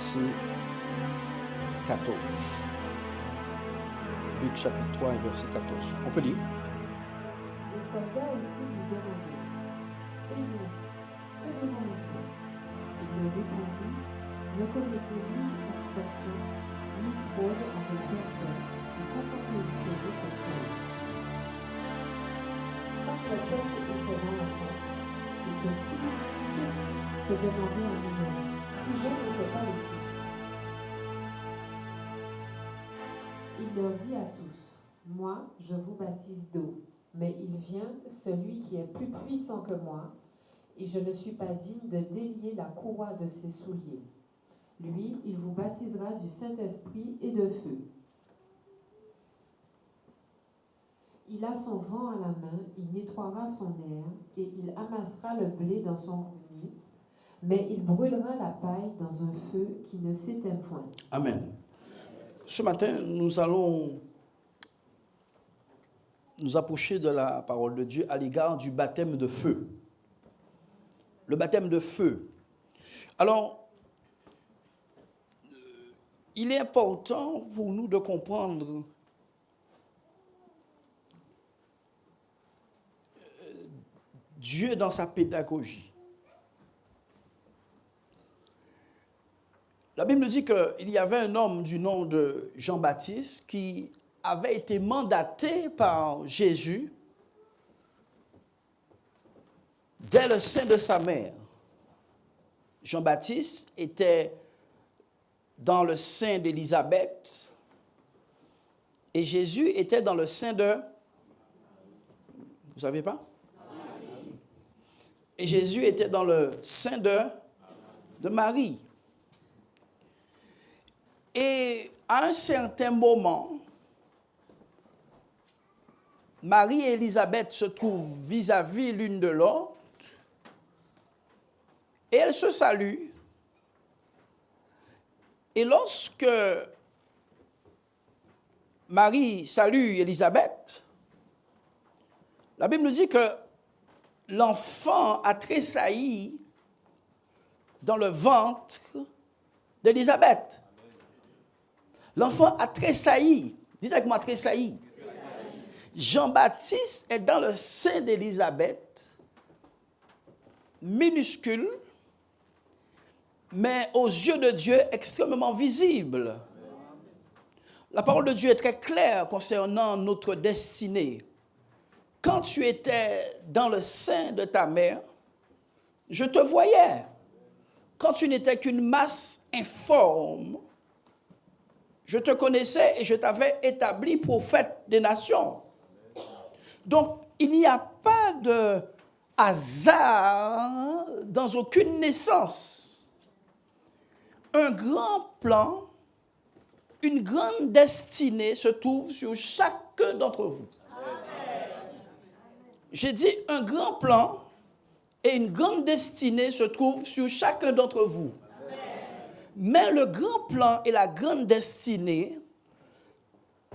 verset 14. Luc chapitre 3 et verset 14. On peut lire. Des soldats aussi lui demandaient: Et nous, que devons-nous faire? Il leur répondit: Ne commettez ni extorsion, ni fraude avec personne, et contentez-vous de votre sort. Quand le peuple était dans l'attente, et que tous se demandaient en lui-même si Jean n'était pas le Christ, il leur dit à tous: Moi, je vous baptise d'eau, mais il vient celui qui est plus puissant que moi, et je ne suis pas digne de délier la courroie de ses souliers. Lui, il vous baptisera du Saint-Esprit et de feu. Il a son vent à la main, il nettoiera son air, et il amassera le blé dans son grenier, mais il brûlera la paille dans un feu qui ne s'éteint point. Amen. Ce matin, nous allons nous approcher de la parole de Dieu à l'égard du baptême de feu. Le baptême de feu. Alors, il est important pour nous de comprendre Dieu dans sa pédagogie. La Bible dit qu'il y avait un homme du nom de Jean-Baptiste qui avait été mandaté par Jésus dès le sein de sa mère. Jean-Baptiste était dans le sein d'Élisabeth et Jésus était dans le sein de... Vous ne savez pas? Et Jésus était dans le sein de Marie. Et à un certain moment, Marie et Élisabeth se trouvent vis-à-vis l'une de l'autre et elles se saluent. Et lorsque Marie salue Élisabeth, la Bible nous dit que l'enfant a tressailli dans le ventre d'Élisabeth. L'enfant a tressailli. Dites avec moi, tressailli. Jean-Baptiste est dans le sein d'Élisabeth, minuscule, mais aux yeux de Dieu extrêmement visible. La parole de Dieu est très claire concernant notre destinée. Quand tu étais dans le sein de ta mère, je te voyais. Quand tu n'étais qu'une masse informe, je te connaissais et je t'avais établi prophète des nations. Donc, il n'y a pas de hasard dans aucune naissance. Un grand plan, une grande destinée se trouve sur chacun d'entre vous. J'ai dit un grand plan et une grande destinée se trouvent sur chacun d'entre vous. Mais le grand plan et la grande destinée,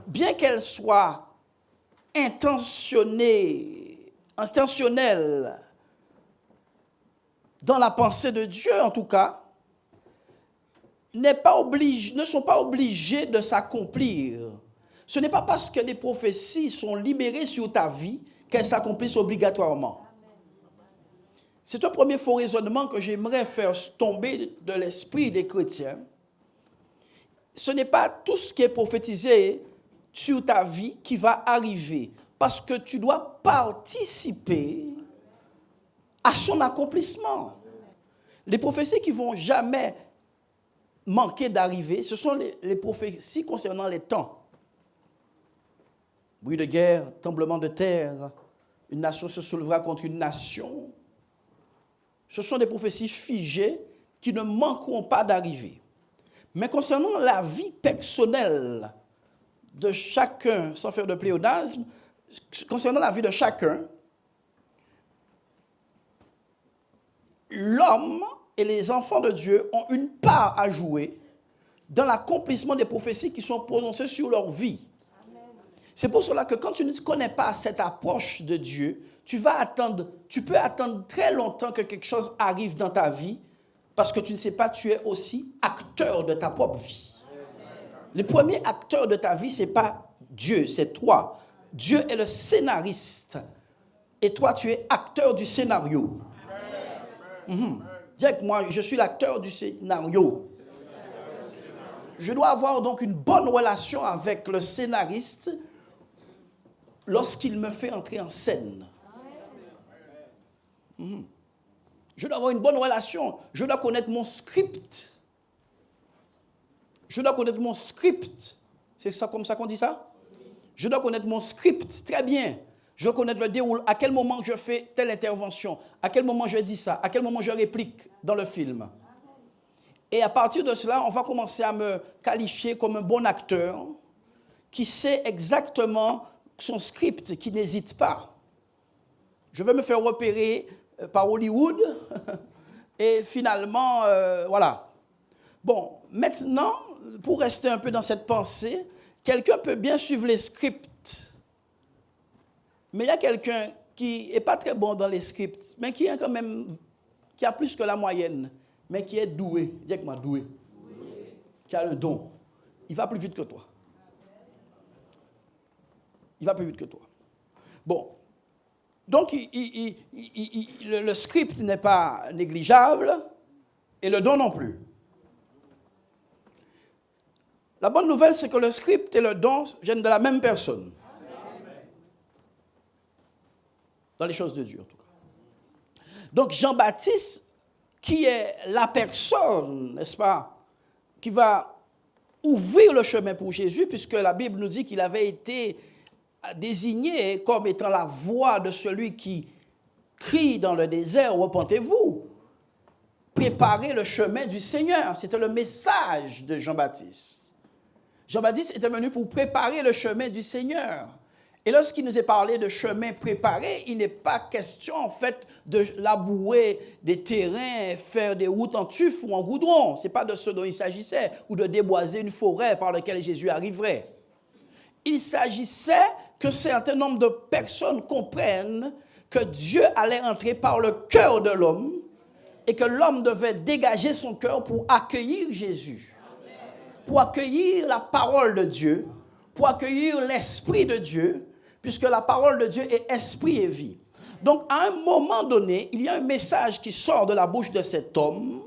bien qu'elle soit intentionnelle dans la pensée de Dieu en tout cas, ne sont pas obligées de s'accomplir. Ce n'est pas parce que les prophéties sont libérées sur ta vie qu'elles s'accomplissent obligatoirement. C'est un premier faux raisonnement que j'aimerais faire tomber de l'esprit des chrétiens. Ce n'est pas tout ce qui est prophétisé sur ta vie qui va arriver, parce que tu dois participer à son accomplissement. Les prophéties qui ne vont jamais manquer d'arriver, ce sont les prophéties concernant les temps. Bruit de guerre, tremblement de terre, une nation se soulèvera contre une nation. Ce sont des prophéties figées qui ne manqueront pas d'arriver. Mais concernant la vie personnelle de chacun, sans faire de pléonasme, concernant la vie de chacun, l'homme et les enfants de Dieu ont une part à jouer dans l'accomplissement des prophéties qui sont prononcées sur leur vie. C'est pour cela que quand tu ne connais pas cette approche de Dieu, tu peux attendre très longtemps que quelque chose arrive dans ta vie Parce que tu ne sais pas, tu es aussi acteur de ta propre vie. Le premier acteur de ta vie, ce n'est pas Dieu, c'est toi. Dieu est le scénariste. Et toi, tu es acteur du scénario. Dis avec moi, je suis l'acteur du scénario. Je dois avoir donc une bonne relation avec le scénariste lorsqu'il me fait entrer en scène. Je dois avoir une bonne relation. Je dois connaître mon script. Je dois connaître mon script. C'est ça, comme ça qu'on dit ça? Je dois connaître mon script très bien. Je dois connaître le déroulé. À quel moment je fais telle intervention? À quel moment je dis ça? À quel moment je réplique dans le film? Et à partir de cela, on va commencer à me qualifier comme un bon acteur qui sait exactement son script, qui n'hésite pas. Je vais me faire repérer par Hollywood et finalement, voilà. Bon, maintenant, pour rester un peu dans cette pensée, quelqu'un peut bien suivre les scripts, mais il y a quelqu'un qui n'est pas très bon dans les scripts, mais qui est quand même, qui a plus que la moyenne, mais qui est doué. Dis avec moi, doué. Qui a le don. Il va plus vite que toi. Il va plus vite que toi. Bon. Donc, le script n'est pas négligeable et le don non plus. La bonne nouvelle, c'est que le script et le don viennent de la même personne. Dans les choses de Dieu, en tout cas. Donc, Jean-Baptiste, qui est la personne, n'est-ce pas, qui va ouvrir le chemin pour Jésus, puisque la Bible nous dit qu'il avait été désigné comme étant la voix de celui qui crie dans le désert, repentez-vous, préparez le chemin du Seigneur. C'était le message de Jean-Baptiste. Jean-Baptiste était venu pour préparer le chemin du Seigneur. Et lorsqu'il nous est parlé de chemin préparé, il n'est pas question en fait de labourer des terrains, faire des routes en tuf ou en goudron. Ce n'est pas de ce dont il s'agissait, ou de déboiser une forêt par laquelle Jésus arriverait. Il s'agissait que un certain nombre de personnes comprennent que Dieu allait entrer par le cœur de l'homme et que l'homme devait dégager son cœur pour accueillir Jésus, pour accueillir la parole de Dieu, pour accueillir l'Esprit de Dieu, puisque la parole de Dieu est esprit et vie. Donc, à un moment donné, il y a un message qui sort de la bouche de cet homme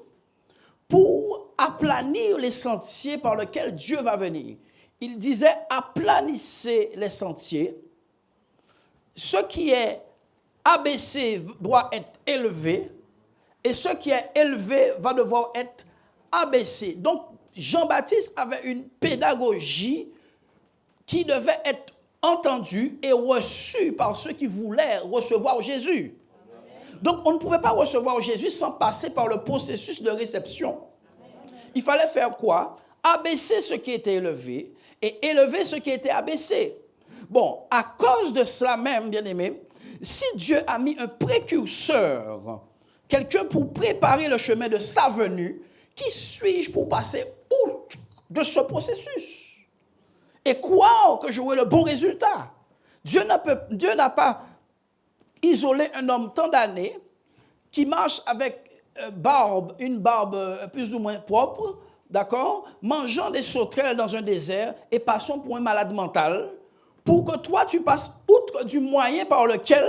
pour aplanir les sentiers par lesquels Dieu va venir. Il disait, aplanissez les sentiers. Ce qui est abaissé doit être élevé, et ce qui est élevé va devoir être abaissé. Donc, Jean-Baptiste avait une pédagogie qui devait être entendue et reçue par ceux qui voulaient recevoir Jésus. Donc, on ne pouvait pas recevoir Jésus sans passer par le processus de réception. Il fallait faire quoi? Abaisser ce qui était élevé et élever ce qui était abaissé. Bon, à cause de cela même, bien-aimé, si Dieu a mis un précurseur, quelqu'un pour préparer le chemin de sa venue, qui suis-je pour passer outre de ce processus et croire que j'aurai le bon résultat? Dieu n'a pas isolé un homme tant d'années qui marche avec une barbe plus ou moins propre, d'accord, mangeant des sauterelles dans un désert et passant pour un malade mental, pour que toi, tu passes outre du moyen par lequel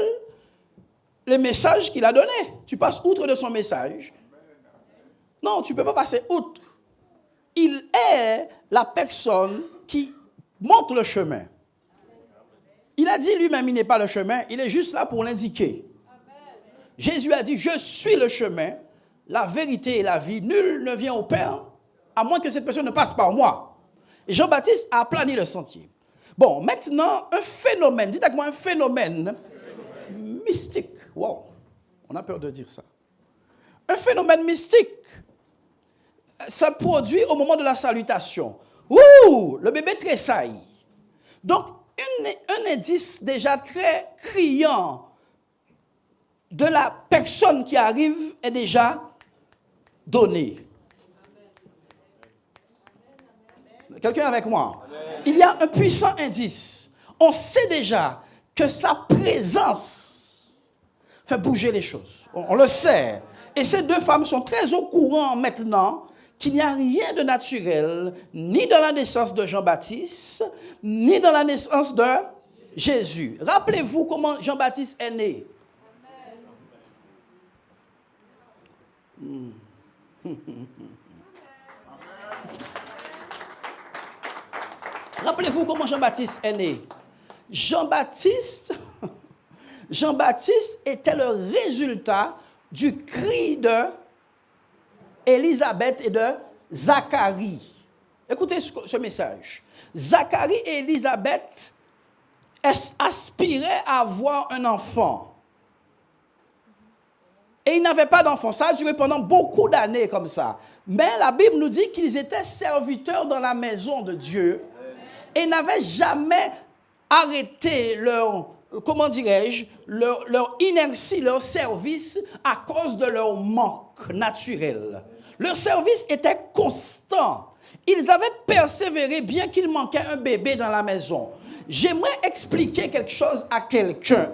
le message qu'il a donné. Tu passes outre de son message. Non, tu ne peux pas passer outre. Il est la personne qui montre le chemin. Il a dit lui-même, il n'est pas le chemin, il est juste là pour l'indiquer. Jésus a dit, je suis le chemin, la vérité et la vie. Nul ne vient au Père, à moins que cette personne ne passe par moi. Et Jean-Baptiste a aplani le sentier. Bon, maintenant, un phénomène, dites avec moi un phénomène mystique. Wow, on a peur de dire ça. Un phénomène mystique, ça produit au moment de la salutation. Ouh, le bébé tressaille. Donc, un indice déjà très criant de la personne qui arrive est déjà donné. Quelqu'un avec moi? Il y a un puissant indice. On sait déjà que sa présence fait bouger les choses. On le sait. Et ces deux femmes sont très au courant maintenant qu'il n'y a rien de naturel, ni dans la naissance de Jean-Baptiste, ni dans la naissance de Jésus. Rappelez-vous comment Jean-Baptiste est né. Rappelez-vous comment Jean-Baptiste est né. Jean-Baptiste était le résultat du cri de Élisabeth et de Zacharie. Écoutez ce message. Zacharie et Élisabeth aspiraient à avoir un enfant. Et ils n'avaient pas d'enfant. Ça a duré pendant beaucoup d'années comme ça. Mais la Bible nous dit qu'ils étaient serviteurs dans la maison de Dieu et n'avaient jamais arrêté leur inertie, leur service à cause de leur manque naturel. Leur service était constant. Ils avaient persévéré bien qu'il manquait un bébé dans la maison. J'aimerais expliquer quelque chose à quelqu'un.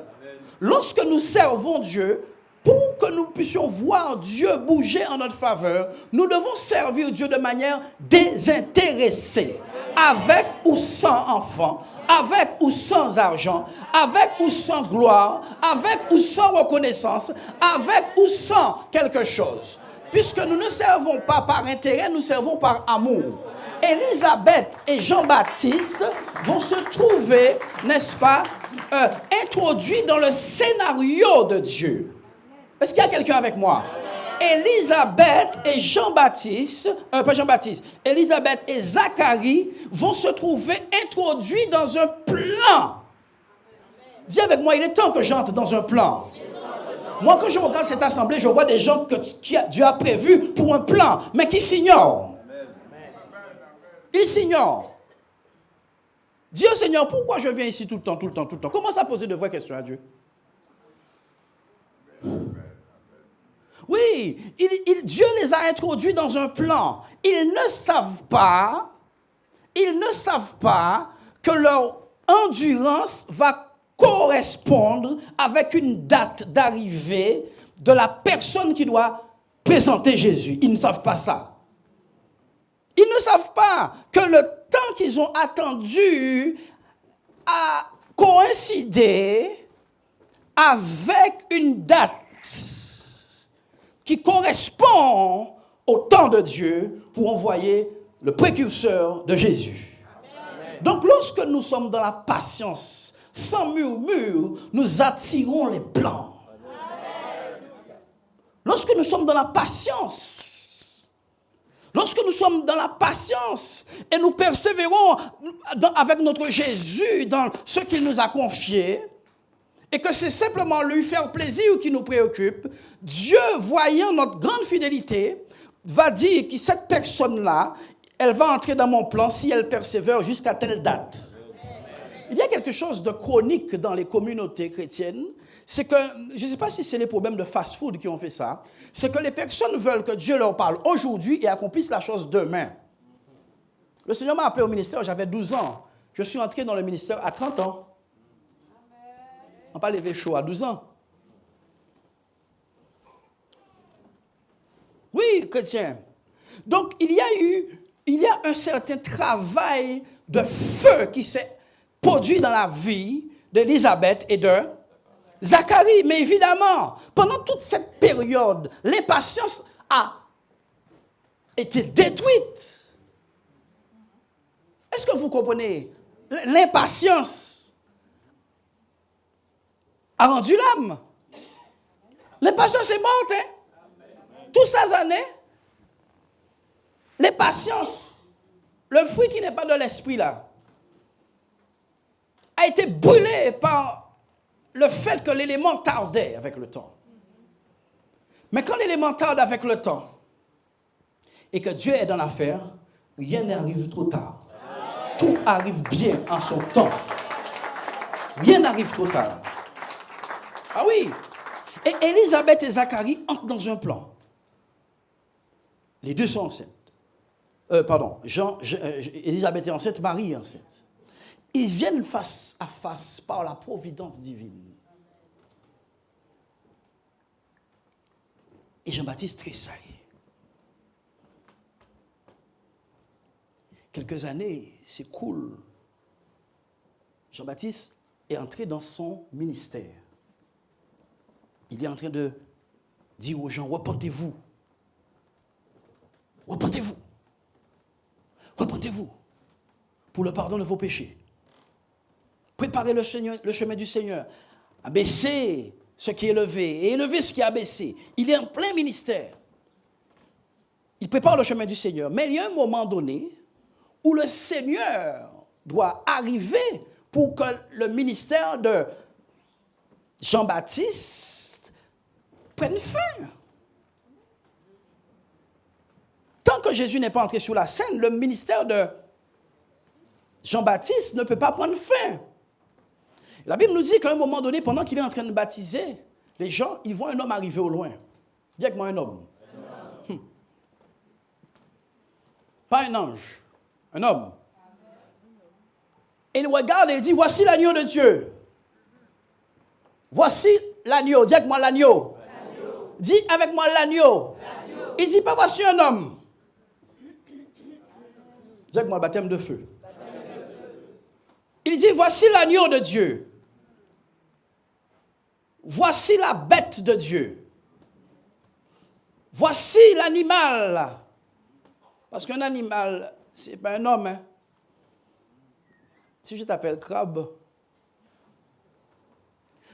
Lorsque nous servons Dieu, pour que nous puissions voir Dieu bouger en notre faveur, nous devons servir Dieu de manière désintéressée, avec ou sans enfants, avec ou sans argent, avec ou sans gloire, avec ou sans reconnaissance, avec ou sans quelque chose. Puisque nous ne servons pas par intérêt, nous servons par amour. Élisabeth et Jean-Baptiste vont se trouver, n'est-ce pas, introduits dans le scénario de Dieu. Est-ce qu'il y a quelqu'un avec moi? Élisabeth et Élisabeth et Zacharie vont se trouver introduits dans un plan. Dis avec moi, il est temps que j'entre dans un plan. Moi, quand je regarde cette assemblée, je vois des gens que Dieu a prévus pour un plan, mais qui s'ignorent. Ils s'ignorent. Dis au Seigneur, pourquoi je viens ici tout le temps? Commence à poser de vraies questions à Dieu. Oui, Dieu les a introduits dans un plan. Ils ne savent pas que leur endurance va correspondre avec une date d'arrivée de la personne qui doit présenter Jésus. Ils ne savent pas ça. Ils ne savent pas que le temps qu'ils ont attendu a coïncidé avec une date qui correspond au temps de Dieu pour envoyer le précurseur de Jésus. Amen. Donc, lorsque nous sommes dans la patience, sans murmure, nous attirons les plans. Amen. Lorsque nous sommes dans la patience, et nous persévérons avec notre Jésus dans ce qu'il nous a confié, et que c'est simplement lui faire plaisir qui nous préoccupe, Dieu, voyant notre grande fidélité, va dire que cette personne-là, elle va entrer dans mon plan si elle persévère jusqu'à telle date. Il y a quelque chose de chronique dans les communautés chrétiennes, c'est que, je ne sais pas si c'est les problèmes de fast-food qui ont fait ça, c'est que les personnes veulent que Dieu leur parle aujourd'hui et accomplisse la chose demain. Le Seigneur m'a appelé au ministère, j'avais 12 ans. Je suis entré dans le ministère à 30 ans. On n'a pas levé chaud à 12 ans. Oui, chrétien. Donc, il y a un certain travail de feu qui s'est produit dans la vie d'Élisabeth et de Zacharie. Mais évidemment, pendant toute cette période, l'impatience a été détruite. Est-ce que vous comprenez? L'impatience a rendu l'âme. L'impatience est morte, hein? Toutes ces années, l'impatience, le fruit qui n'est pas de l'esprit là, a été brûlé par le fait que l'élément tardait avec le temps. Mais quand l'élément tarde avec le temps et que Dieu est dans l'affaire, rien n'arrive trop tard. Tout arrive bien en son temps. Rien n'arrive trop tard. Ah oui. Et Élisabeth et Zacharie entrent dans un plan. Les deux sont enceintes. Élisabeth est enceinte, Marie est enceinte. Ils viennent face à face par la providence divine. Et Jean-Baptiste tressaille. Quelques années s'écoulent. Jean-Baptiste est entré dans son ministère. Il est en train de dire aux gens, repentez-vous. Repentez-vous. Repentez-vous pour le pardon de vos péchés. Préparez le chemin du Seigneur. Abaissez ce qui est élevé et élevez ce qui est abaissé. Il est en plein ministère. Il prépare le chemin du Seigneur. Mais il y a un moment donné où le Seigneur doit arriver pour que le ministère de Jean-Baptiste prenne fin. Tant que Jésus n'est pas entré sur la scène, le ministère de Jean-Baptiste ne peut pas prendre fin. La Bible nous dit qu'à un moment donné, pendant qu'il est en train de baptiser, les gens, ils voient un homme arriver au loin. Dis avec moi un homme. Pas un ange, un homme. Et il regarde et il dit, voici l'agneau de Dieu. Voici l'agneau. Dis avec moi l'agneau. Dis avec moi l'agneau. Il dit pas, voici un homme. Dis avec moi le baptême de feu. Il dit, voici l'agneau de Dieu. Voici la bête de Dieu. Voici l'animal. Parce qu'un animal, c'est pas un homme. Hein. Si je t'appelle crabe.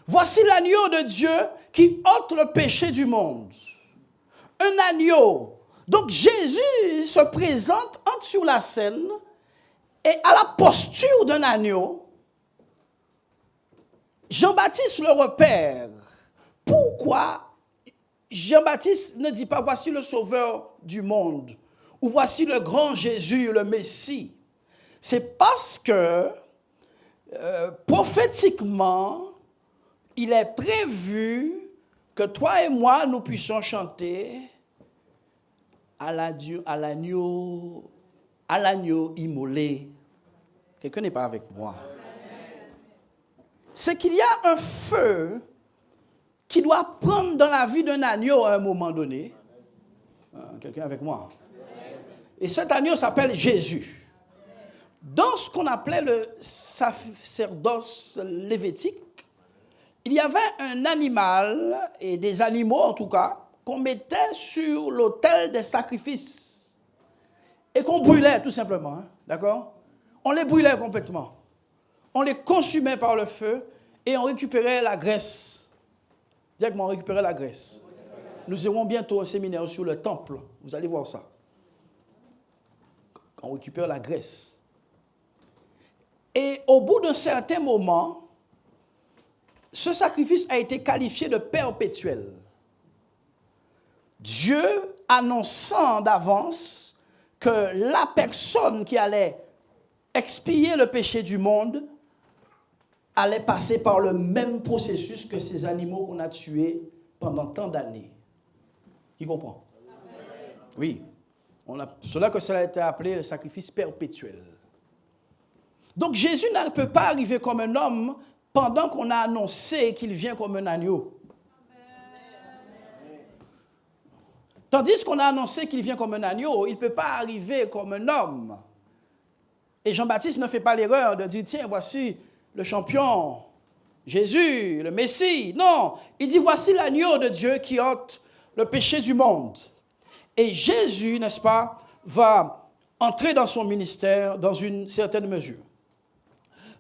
Voici l'agneau de Dieu qui ôte le péché du monde. Un agneau. Donc Jésus se présente, entre sur la scène, et à la posture d'un agneau, Jean-Baptiste le repère. Pourquoi Jean-Baptiste ne dit pas voici le sauveur du monde ou voici le grand Jésus, le Messie? C'est parce que prophétiquement, il est prévu que toi et moi, nous puissions chanter à l'agneau immolé. Quelqu'un n'est pas avec moi. C'est qu'il y a un feu qui doit prendre dans la vie d'un agneau à un moment donné. Quelqu'un avec moi? Et cet agneau s'appelle Jésus. Dans ce qu'on appelait le sacerdoce lévitique, il y avait un animal, et des animaux en tout cas, qu'on mettait sur l'autel des sacrifices et qu'on brûlait tout simplement. Hein, d'accord? On les brûlait complètement. On les consumait par le feu et on récupérait la graisse. Directement, on récupérait la graisse. Nous aurons bientôt un séminaire sur le temple. Vous allez voir ça. On récupère la graisse. Et au bout d'un certain moment, ce sacrifice a été qualifié de perpétuel. Dieu annonçant d'avance que la personne qui allait expier le péché du monde allait passer par le même processus que ces animaux qu'on a tués pendant tant d'années. Qui comprend? Oui. C'est cela que cela a été appelé le sacrifice perpétuel. Donc Jésus ne peut pas arriver comme un homme pendant qu'on a annoncé qu'il vient comme un agneau. Tandis qu'on a annoncé qu'il vient comme un agneau, il ne peut pas arriver comme un homme. Et Jean-Baptiste ne fait pas l'erreur de dire, tiens, voici le champion, Jésus, le Messie. Non, il dit, voici l'agneau de Dieu qui ôte le péché du monde. Et Jésus, n'est-ce pas, va entrer dans son ministère dans une certaine mesure.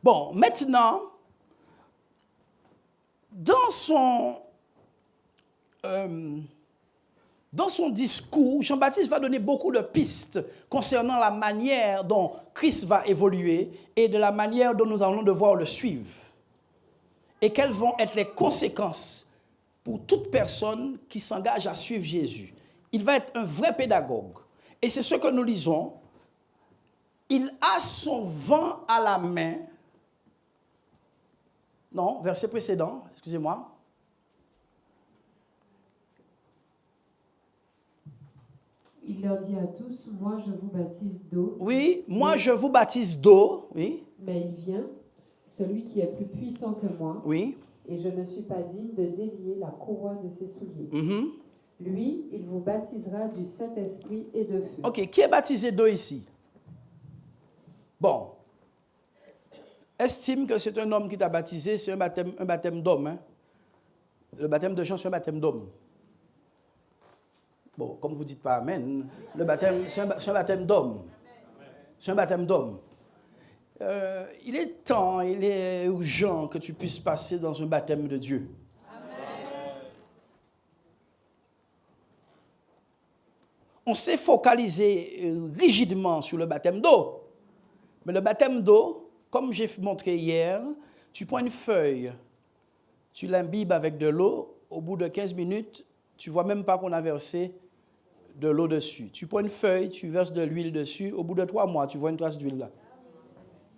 Bon, maintenant, dans son discours, Jean-Baptiste va donner beaucoup de pistes concernant la manière dont Christ va évoluer et de la manière dont nous allons devoir le suivre. Et quelles vont être les conséquences pour toute personne qui s'engage à suivre Jésus. Il va être un vrai pédagogue. Et c'est ce que nous lisons. Il a son vent à la main. Non, verset précédent, excusez-moi. Il leur dit à tous, moi je vous baptise d'eau. Oui, moi je vous baptise d'eau. Oui. Mais il vient, celui qui est plus puissant que moi. Oui. Et je ne suis pas digne de délier la courroie de ses souliers. Mm-hmm. Lui, il vous baptisera du Saint-Esprit et de feu. Ok, qui est baptisé d'eau ici? Bon. Estime que c'est un homme qui t'a baptisé, c'est un baptême d'homme. Hein? Le baptême de Jean, c'est un baptême d'homme. Bon, comme vous ne dites pas Amen, le baptême, c'est un baptême d'homme. C'est un baptême d'homme. Il est temps, il est urgent que tu puisses passer dans un baptême de Dieu. Amen. On s'est focalisé rigidement sur le baptême d'eau. Mais le baptême d'eau, comme j'ai montré hier, tu prends une feuille, tu l'imbibes avec de l'eau, au bout de 15 minutes, tu ne vois même pas qu'on a versé de l'eau dessus. Tu prends une feuille, tu verses de l'huile dessus, au bout de 3 mois, tu vois une trace d'huile là.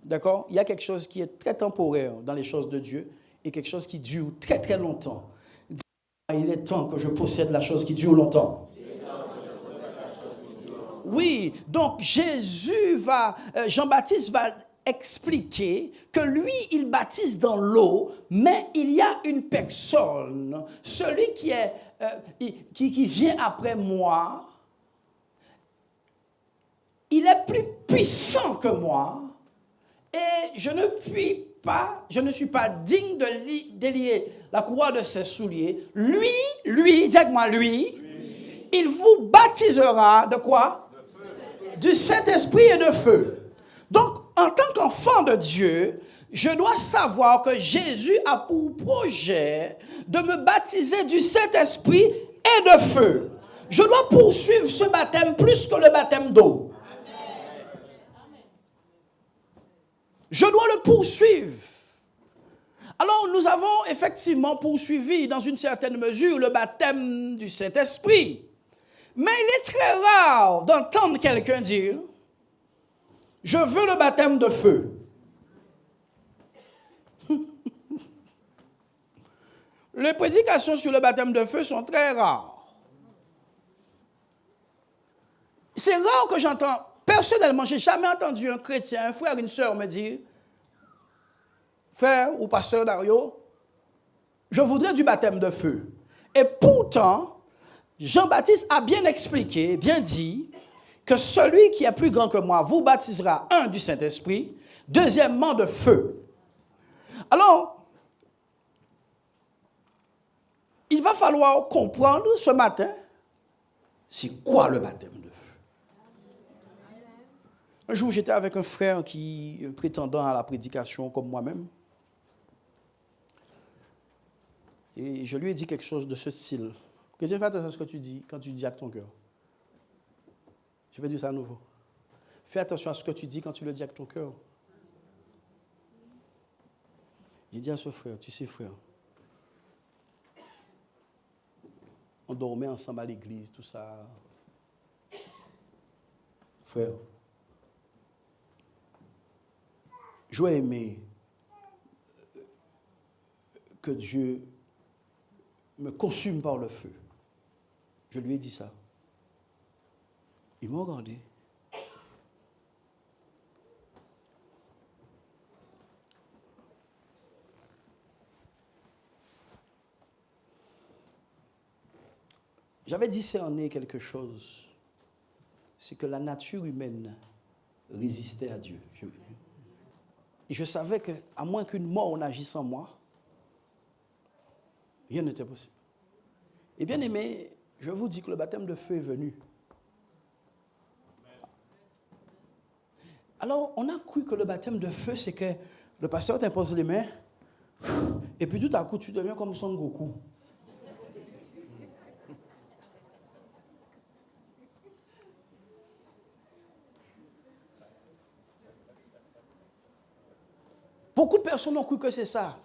D'accord? Il y a quelque chose qui est très temporaire dans les choses de Dieu et quelque chose qui dure très très longtemps. Il est temps que je possède la chose qui dure longtemps. Oui, donc Jean-Baptiste va expliquer que lui, il baptise dans l'eau, mais il y a une personne, celui qui vient après moi, il est plus puissant que moi. Et je ne suis pas digne de délier la courroie de ses souliers. Lui, dis avec moi, lui, il vous baptisera de quoi? Du Saint-Esprit et de feu. Donc, en tant qu'enfant de Dieu, je dois savoir que Jésus a pour projet de me baptiser du Saint-Esprit et de feu. Je dois poursuivre ce baptême plus que le baptême d'eau. Je dois le poursuivre. Alors, nous avons effectivement poursuivi, dans une certaine mesure, le baptême du Saint-Esprit. Mais il est très rare d'entendre quelqu'un dire « Je veux le baptême de feu ». Les prédications sur le baptême de feu sont très rares. C'est rare que j'entends. Personnellement, je n'ai jamais entendu un chrétien, un frère, une sœur me dire « Frère ou pasteur Dario, je voudrais du baptême de feu ». Et pourtant, Jean-Baptiste a bien expliqué, bien dit, que celui qui est plus grand que moi vous baptisera, un, du Saint-Esprit, deuxièmement, de feu. Alors, il va falloir comprendre ce matin, c'est quoi le baptême de feu. Un jour, j'étais avec un frère qui prétendant à la prédication comme moi-même. Et je lui ai dit quelque chose de ce style. Chrétien, fais attention à ce que tu dis quand tu dis avec ton cœur. Je vais dire ça à nouveau. Fais attention à ce que tu dis quand tu le dis avec ton cœur. J'ai dit à ce frère, tu sais frère, on dormait ensemble à l'église, tout ça. Frère, j'aurais aimé que Dieu me consume par le feu. Je lui ai dit ça. Il m'a regardé. J'avais discerné quelque chose. C'est que la nature humaine résistait à Dieu. Et je savais qu'à moins qu'une mort n'agisse en moi, rien n'était possible. Et bien aimé, je vous dis que le baptême de feu est venu. Alors, on a cru que le baptême de feu, c'est que le pasteur t'impose les mains, et puis tout à coup, tu deviens comme Son Goku. Beaucoup de personnes ont cru que c'est ça.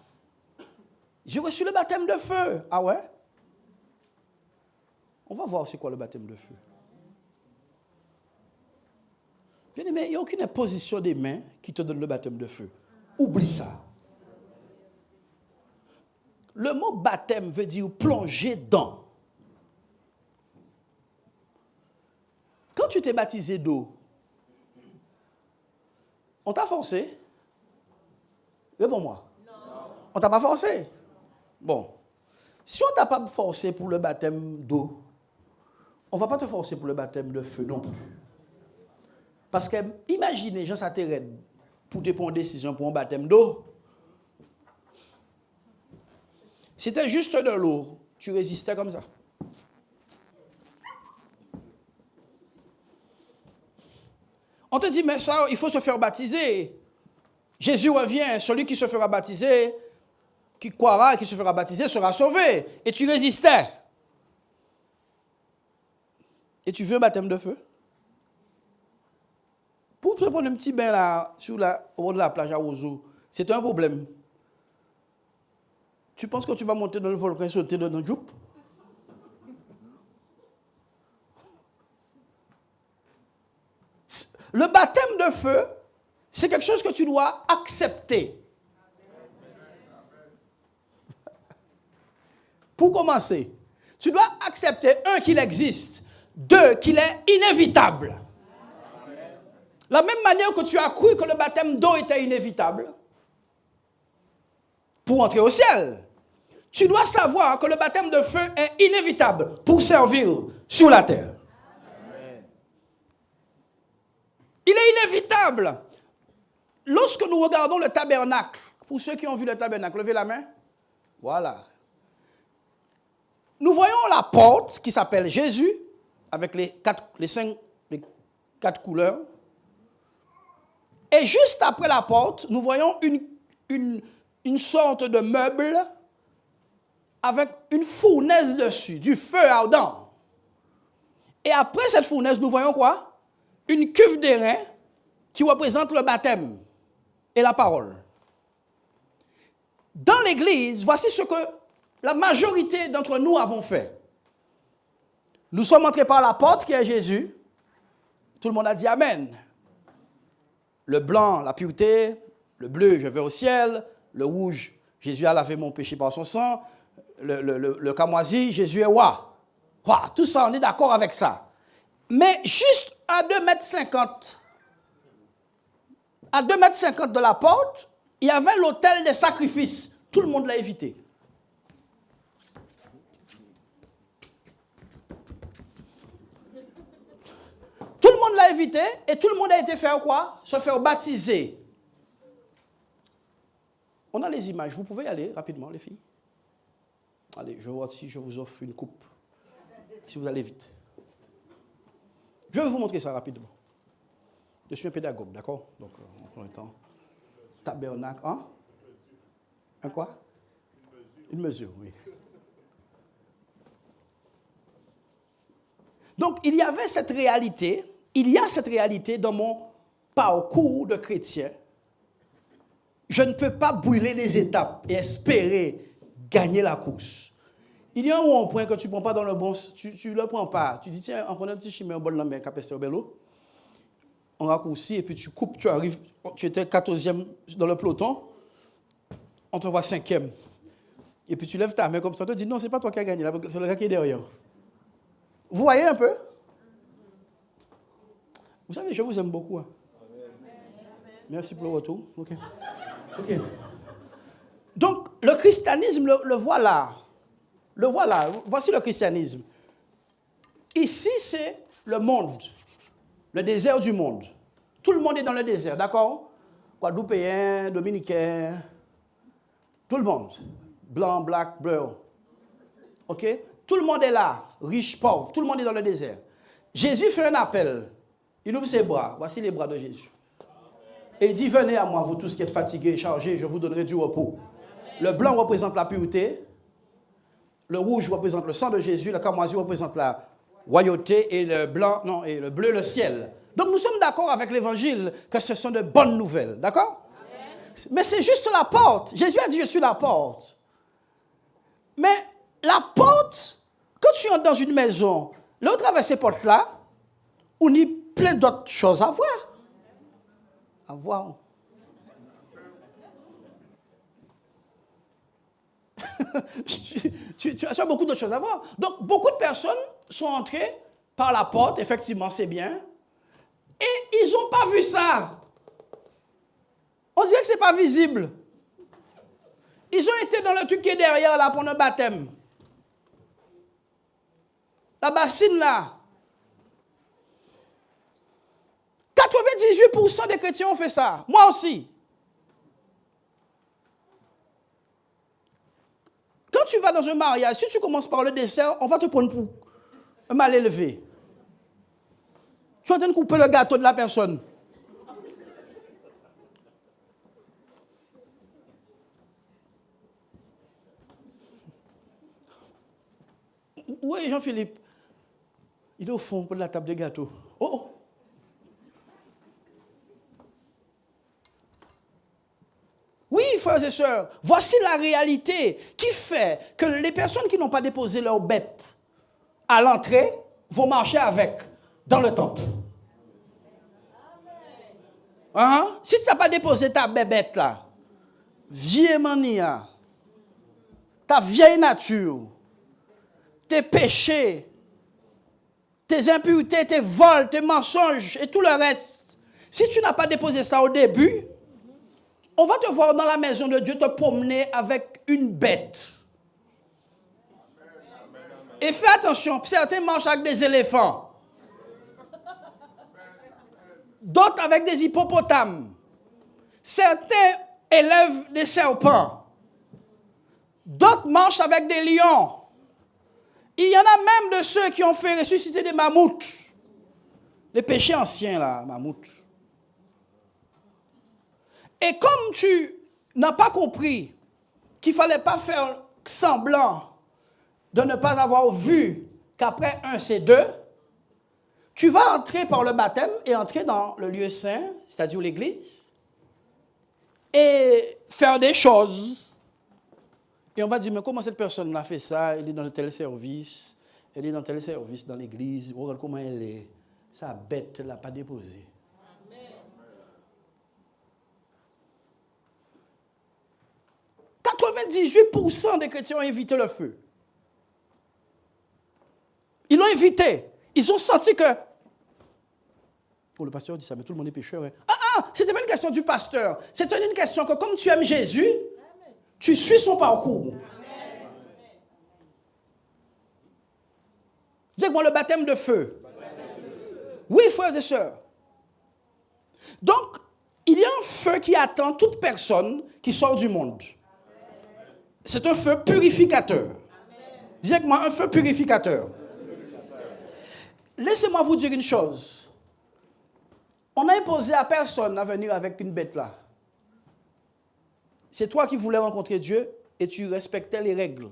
J'ai reçu le baptême de feu. Ah ouais? On va voir c'est quoi le baptême de feu. Bien aimé, il n'y a aucune imposition des mains qui te donne le baptême de feu. Oublie ça. Le mot baptême veut dire plonger dans. Quand tu t'es baptisé d'eau, on t'a forcé? Réponds-moi. Non. On ne t'a pas forcé? Bon. Si on ne t'a pas forcé pour le baptême d'eau, on ne va pas te forcer pour le baptême de feu non plus. Parce que, imaginez, Jean Saterred, pour te prendre une décision pour un baptême d'eau. C'était juste de l'eau, tu résistais comme ça. On te dit, mais ça, il faut se faire baptiser. Jésus revient, celui qui se fera baptiser, qui croira et qui se fera baptiser sera sauvé. Et tu résistais. Et tu veux un baptême de feu? Pour te prendre un petit bain là, au bord de la plage à Ozo, c'est un problème. Tu penses que tu vas monter dans le volcan et sauter dans le joup? Le baptême de feu, c'est quelque chose que tu dois accepter. Pour commencer, tu dois accepter, un, qu'il existe, deux, qu'il est inévitable. La même manière que tu as cru que le baptême d'eau était inévitable pour entrer au ciel, tu dois savoir que le baptême de feu est inévitable pour servir sur la terre. Il est inévitable. Lorsque nous regardons le tabernacle, pour ceux qui ont vu le tabernacle, levez la main. Voilà. Nous voyons la porte qui s'appelle Jésus, avec les quatre couleurs. Et juste après la porte, nous voyons une sorte de meuble avec une fournaise dessus, du feu ardent. Et après cette fournaise, nous voyons quoi? Une cuve d'airain qui représente le baptême et la parole. Dans l'Église, voici ce que la majorité d'entre nous avons fait. Nous sommes entrés par la porte qui est Jésus. Tout le monde a dit Amen. Le blanc, la pureté. Le bleu, je vais au ciel. Le rouge, Jésus a lavé mon péché par son sang. Le camoisi, Jésus est roi. Tout ça, on est d'accord avec ça. Mais juste à 2,50 m, à 2,50 m de la porte, il y avait l'autel des sacrifices. Tout le monde l'a évité. Tout le monde l'a évité et tout le monde a été faire quoi? Se faire baptiser. On a les images. Vous pouvez y aller rapidement, les filles. Allez, je vois si je vous offre une coupe. Si vous allez vite. Je vais vous montrer ça rapidement. Je suis un pédagogue, d'accord? Donc, on prend le temps. Tabernacle, hein? Un quoi? Une mesure, oui. Donc, il y a cette réalité dans mon parcours de chrétien. Je ne peux pas brûler les étapes et espérer gagner la course. Il y a un point que tu ne prends pas dans le bon, tu ne le prends pas. Tu dis, tiens, en prenant un petit chemin, un bol de la mer, capester au bello, on raccourcit et puis tu coupes, tu arrives, tu étais 14e dans le peloton, on te voit 5e. Et puis tu lèves ta main comme ça, tu te dis, non, ce n'est pas toi qui as gagné, c'est le gars qui est derrière. Vous voyez un peu? Vous savez, je vous aime beaucoup. Hein. Merci pour le retour. OK. Donc, le christianisme, le voilà. Le voilà. Voici le christianisme. Ici, c'est le monde. Le désert du monde. Tout le monde est dans le désert, d'accord? Guadeloupéens, Dominicains, tout le monde. Blanc, black, bleu. OK? Tout le monde est là. Riche, pauvre. Tout le monde est dans le désert. Jésus fait un appel. Il ouvre ses bras. Voici les bras de Jésus. Et il dit, venez à moi, vous tous qui êtes fatigués et chargés, je vous donnerai du repos. Le blanc représente la pureté. Le rouge représente le sang de Jésus. Le camoisi représente la royauté. Et le blanc, non, et le bleu, le ciel. Donc nous sommes d'accord avec l'évangile que ce sont de bonnes nouvelles. D'accord? Mais c'est juste la porte. Jésus a dit, je suis la porte. Mais la porte, quand tu entres dans une maison, là au travers de ces portes-là, on y a plein d'autres choses à voir. À voir. tu as beaucoup d'autres choses à voir. Donc, beaucoup de personnes sont entrées par la porte, effectivement, c'est bien, et ils n'ont pas vu ça. On dirait que ce n'est pas visible. Ils ont été dans le truc qui est derrière, là, pour le baptême. La bassine, là, 98% des chrétiens ont fait ça. Moi aussi. Quand tu vas dans un mariage, si tu commences par le dessert, on va te prendre pour un mal élevé. Tu es en train de couper le gâteau de la personne. Oui, Jean-Philippe. Il est au fond de la table de gâteau. Oh! Oui, frères et sœurs, voici la réalité qui fait que les personnes qui n'ont pas déposé leur bête à l'entrée vont marcher avec dans le temple. Si tu n'as pas déposé ta bébête là, vieille mania, ta vieille nature, tes péchés, tes impuretés, tes vols, tes mensonges et tout le reste, si tu n'as pas déposé ça au début, on va te voir dans la maison de Dieu te promener avec une bête. Et fais attention, certains marchent avec des éléphants. D'autres avec des hippopotames. Certains élèvent des serpents. D'autres marchent avec des lions. Il y en a même de ceux qui ont fait ressusciter des mammouths. Les péchés anciens, là, mammouths. Et comme tu n'as pas compris qu'il ne fallait pas faire semblant de ne pas avoir vu qu'après un, c'est deux, tu vas entrer par le baptême et entrer dans le lieu saint, c'est-à-dire l'église, et faire des choses. Et on va dire, mais comment cette personne a fait ça? Elle est dans tel service, elle est dans tel service dans l'église, regarde comment elle est. Sa bête ne l'a pas déposée. 98% des chrétiens ont évité le feu. Ils l'ont évité. Ils ont senti que... Oh, le pasteur dit ça, mais tout le monde est pécheur. Hein? C'était pas une question du pasteur. C'était une question que comme tu aimes Jésus, tu suis son parcours. Dis-moi le baptême de feu. Oui, frères et sœurs. Donc, il y a un feu qui attend toute personne qui sort du monde. C'est un feu purificateur. Dis-moi un feu purificateur. Laissez-moi vous dire une chose. On n'a imposé à personne à venir avec une bête là. C'est toi qui voulais rencontrer Dieu et tu respectais les règles.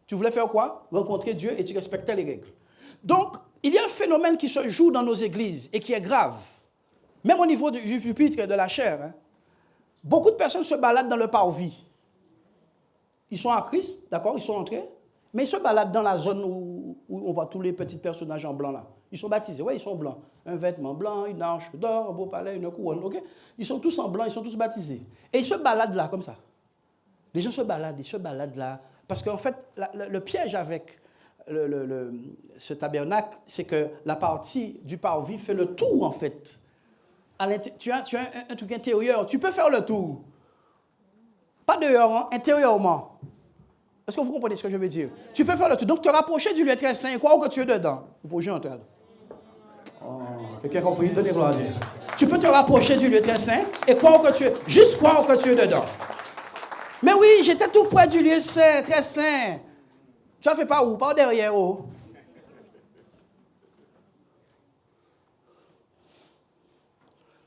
Tu voulais faire quoi? Rencontrer Dieu et tu respectais les règles. Donc, il y a un phénomène qui se joue dans nos églises et qui est grave. Même au niveau du pupitre et de la chair. Hein. Beaucoup de personnes se baladent dans le parvis. Ils sont à Christ, d'accord, ils sont entrés, mais ils se baladent dans la zone où on voit tous les petits personnages en blanc là. Ils sont baptisés, oui, ils sont blancs. Un vêtement blanc, une hanche d'or, un beau palais, une couronne, ok? Ils sont tous en blanc, ils sont tous baptisés. Et ils se baladent là, comme ça. Les gens se baladent là. Parce qu'en fait, le piège avec ce tabernacle, c'est que la partie du parvis fait le tour, en fait. Tu as un truc intérieur, tu peux faire le tour. Pas dehors, hein, intérieurement. Est-ce que vous comprenez ce que je veux dire? Tu peux faire le tour. Donc, te rapprocher du lieu très saint et croire que tu es dedans. Vous pouvez entendre. Oh, quelqu'un a compris? Donnez gloire à Dieu. Tu peux te rapprocher du lieu très saint et croire que tu es... Juste croire que tu es dedans. Mais oui, j'étais tout près du lieu saint, très saint. Tu as fait par où? Par derrière, oh.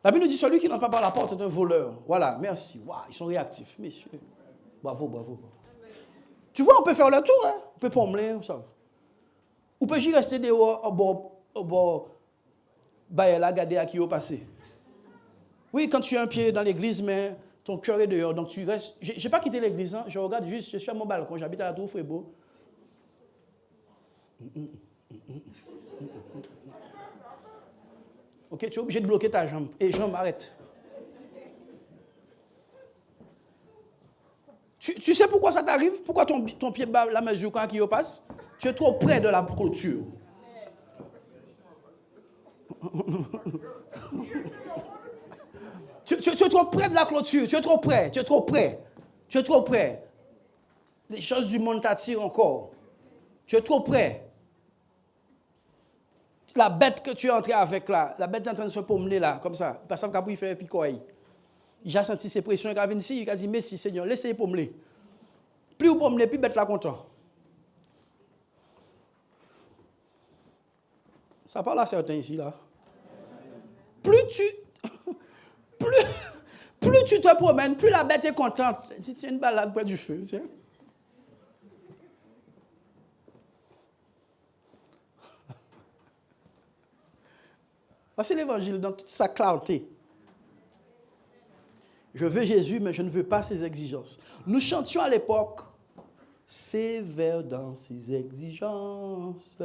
La Bible nous dit, celui qui n'entre pas par la porte est un voleur. Voilà, merci. Wow, ils sont réactifs, messieurs. Bravo, bravo. Tu vois, on peut faire le tour, hein? On peut promener, ça. On peut juste rester dehors, au bord, là, regarder à qui est passé. Oui, quand tu as un pied dans l'église, mais ton cœur est dehors, donc tu restes. Je n'ai pas quitté l'église, hein? Je regarde juste, je suis à mon balcon, j'habite à la Tour Frébeau. Ok, tu es obligé de bloquer ta jambe. Et jambe, arrête. Tu sais pourquoi ça t'arrive? Pourquoi ton pied bat la mesure quand il passe? Tu es trop près de la clôture. tu es trop près de la clôture. Tu es trop près. Les choses du monde t'attirent encore. Tu es trop près. la bête que tu es entré avec là, la bête est en train de se promener là, comme ça. Parce qu'il fait un picoï. Il a senti ses pressions, il a venu ici, il a dit, merci Seigneur, laissez-le promener. Plus vous promenez, plus bête là content. Ça parle à certains ici là. Plus tu te promènes, plus la bête est contente. Si tu as une balade près du feu, tiens. C'est l'évangile dans toute sa clarté. Je veux Jésus, mais je ne veux pas ses exigences. Nous chantions à l'époque, sévère dans ses exigences.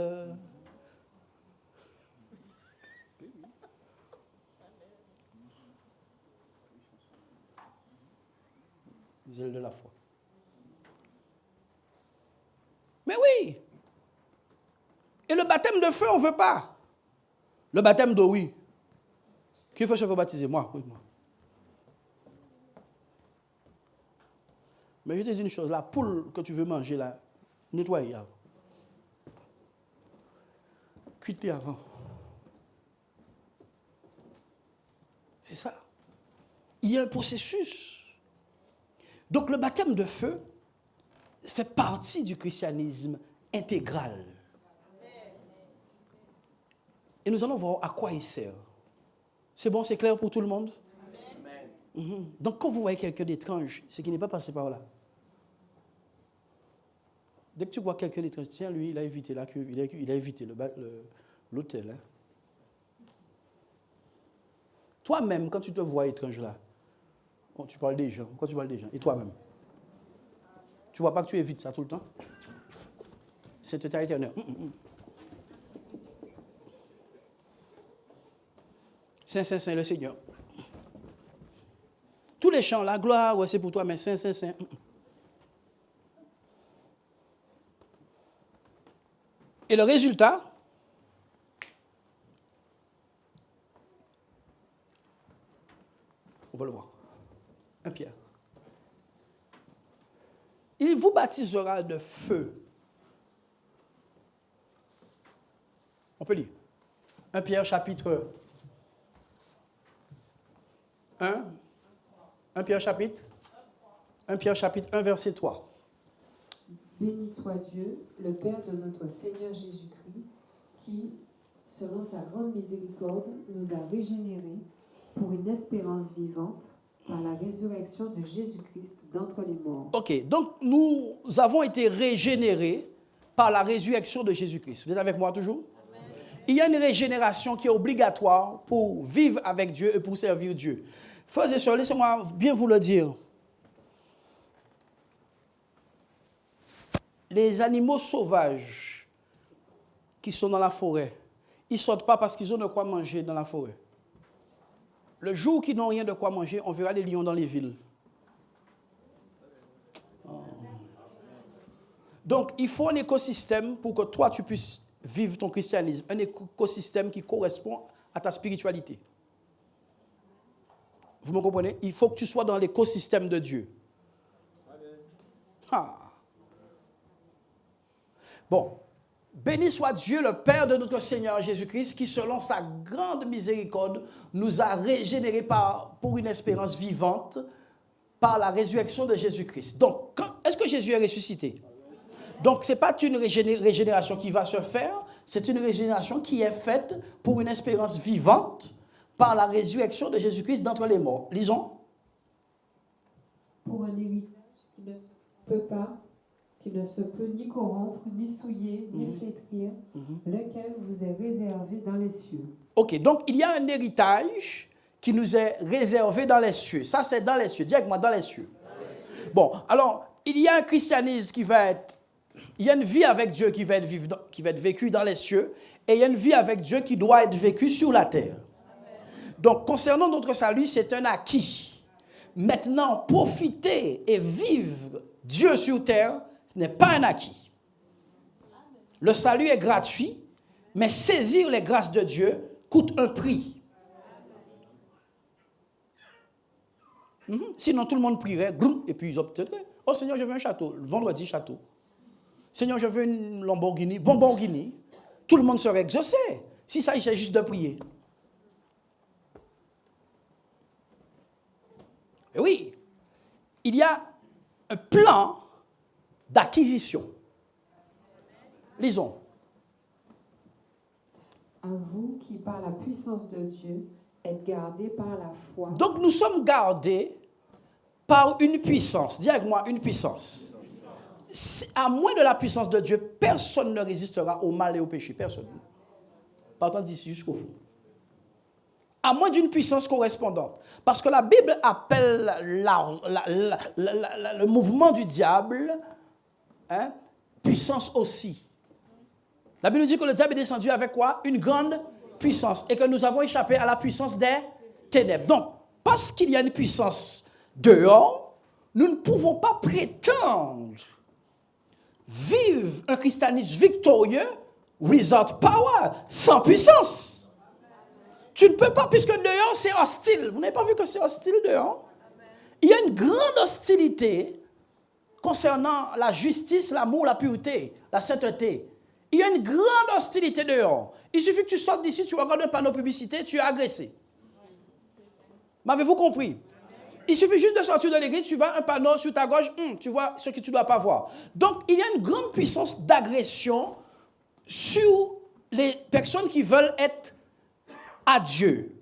Les ailes de la foi. Mais oui. Et le baptême de feu, on ne veut pas. Le baptême d'eau, oui. Qui veut se faire baptiser? Moi, oui, moi. Mais je te dis une chose, la poule que tu veux manger, là, nettoie-la avant. Cuite-la avant. C'est ça. Il y a un processus. Donc le baptême de feu fait partie du christianisme intégral. Et nous allons voir à quoi il sert. C'est bon, c'est clair pour tout le monde? Amen. Donc quand vous voyez quelqu'un d'étrange, c'est qu'il n'est pas passé par là. Dès que tu vois quelqu'un d'étrange, tiens, lui, il a évité la cuve, il a évité l'hôtel. Hein. Toi-même, quand tu te vois étrange là, quand tu parles des gens, et toi-même, tu ne vois pas que tu évites ça tout le temps? C'est éternel. Saint, le Seigneur. Tous les chants, la gloire, ouais, c'est pour toi, mais Saint. Et le résultat, on va le voir. Un Pierre. Il vous baptisera de feu. On peut lire. 1 Pierre chapitre 1. 1 Pierre chapitre 1 verset 3. Béni soit Dieu, le Père de notre Seigneur Jésus-Christ, qui, selon sa grande miséricorde, nous a régénérés pour une espérance vivante par la résurrection de Jésus-Christ d'entre les morts. Ok, donc nous avons été régénérés par la résurrection de Jésus-Christ. Vous êtes avec moi toujours? Amen. Il y a une régénération qui est obligatoire pour vivre avec Dieu et pour servir Dieu. Frères et sœurs, laissez-moi bien vous le dire. Les animaux sauvages qui sont dans la forêt, ils ne sortent pas parce qu'ils ont de quoi manger dans la forêt. Le jour qu'ils n'ont rien de quoi manger, on verra les lions dans les villes. Oh. Donc, il faut un écosystème pour que toi, tu puisses vivre ton christianisme. Un écosystème qui correspond à ta spiritualité. Vous me comprenez? Il faut que tu sois dans l'écosystème de Dieu. Ah. Bon, béni soit Dieu, le Père de notre Seigneur Jésus-Christ, qui, selon sa grande miséricorde, nous a régénérés pour une espérance vivante par la résurrection de Jésus-Christ. Donc, est-ce que Jésus est ressuscité? Donc, ce n'est pas une régénération qui va se faire, c'est une régénération qui est faite pour une espérance vivante par la résurrection de Jésus-Christ d'entre les morts. Lisons. Pour un héritage qui ne se peut ni corrompre, ni souiller, ni flétrir, lequel vous est réservé dans les cieux. Ok, donc il y a un héritage qui nous est réservé dans les cieux. Ça, c'est dans les cieux. Dis avec moi, dans les cieux. Bon, alors, il y a un christianisme qui va être... Il y a une vie avec Dieu qui va être vécue dans les cieux, et il y a une vie avec Dieu qui doit être vécue sur la terre. Donc, concernant notre salut, c'est un acquis. Maintenant, profiter et vivre Dieu sur terre, ce n'est pas un acquis. Le salut est gratuit, mais saisir les grâces de Dieu coûte un prix. Sinon, tout le monde prierait, et puis ils obtiendraient. Oh Seigneur, je veux un château. Vendredi, château. Seigneur, je veux une Lamborghini. Lamborghini. Tout le monde serait exaucé. si ça, il s'agit juste de prier. Et oui, il y a un plan d'acquisition. Lisons. À vous qui, par la puissance de Dieu, êtes gardés par la foi. Donc nous sommes gardés par une puissance. Dis avec moi, une puissance. À moins de la puissance de Dieu, personne ne résistera au mal et au péché. Personne. Partant d'ici jusqu'au fond. À moins d'une puissance correspondante. Parce que la Bible appelle le mouvement du diable puissance aussi. La Bible nous dit que le diable est descendu avec quoi? Une grande puissance. Et que nous avons échappé à la puissance des ténèbres. Donc, parce qu'il y a une puissance dehors, nous ne pouvons pas prétendre vivre un christianisme victorieux without power, sans puissance. Tu ne peux pas, puisque dehors c'est hostile. Vous n'avez pas vu que c'est hostile dehors? Il y a une grande hostilité concernant la justice, l'amour, la pureté, la sainteté. Il y a une grande hostilité dehors. Il suffit que tu sortes d'ici, tu regardes un panneau publicité, tu es agressé. M'avez-vous compris? Il suffit juste de sortir de l'église, tu vois un panneau sur ta gauche, tu vois ce que tu ne dois pas voir. Donc, il y a une grande puissance d'agression sur les personnes qui veulent être à Dieu.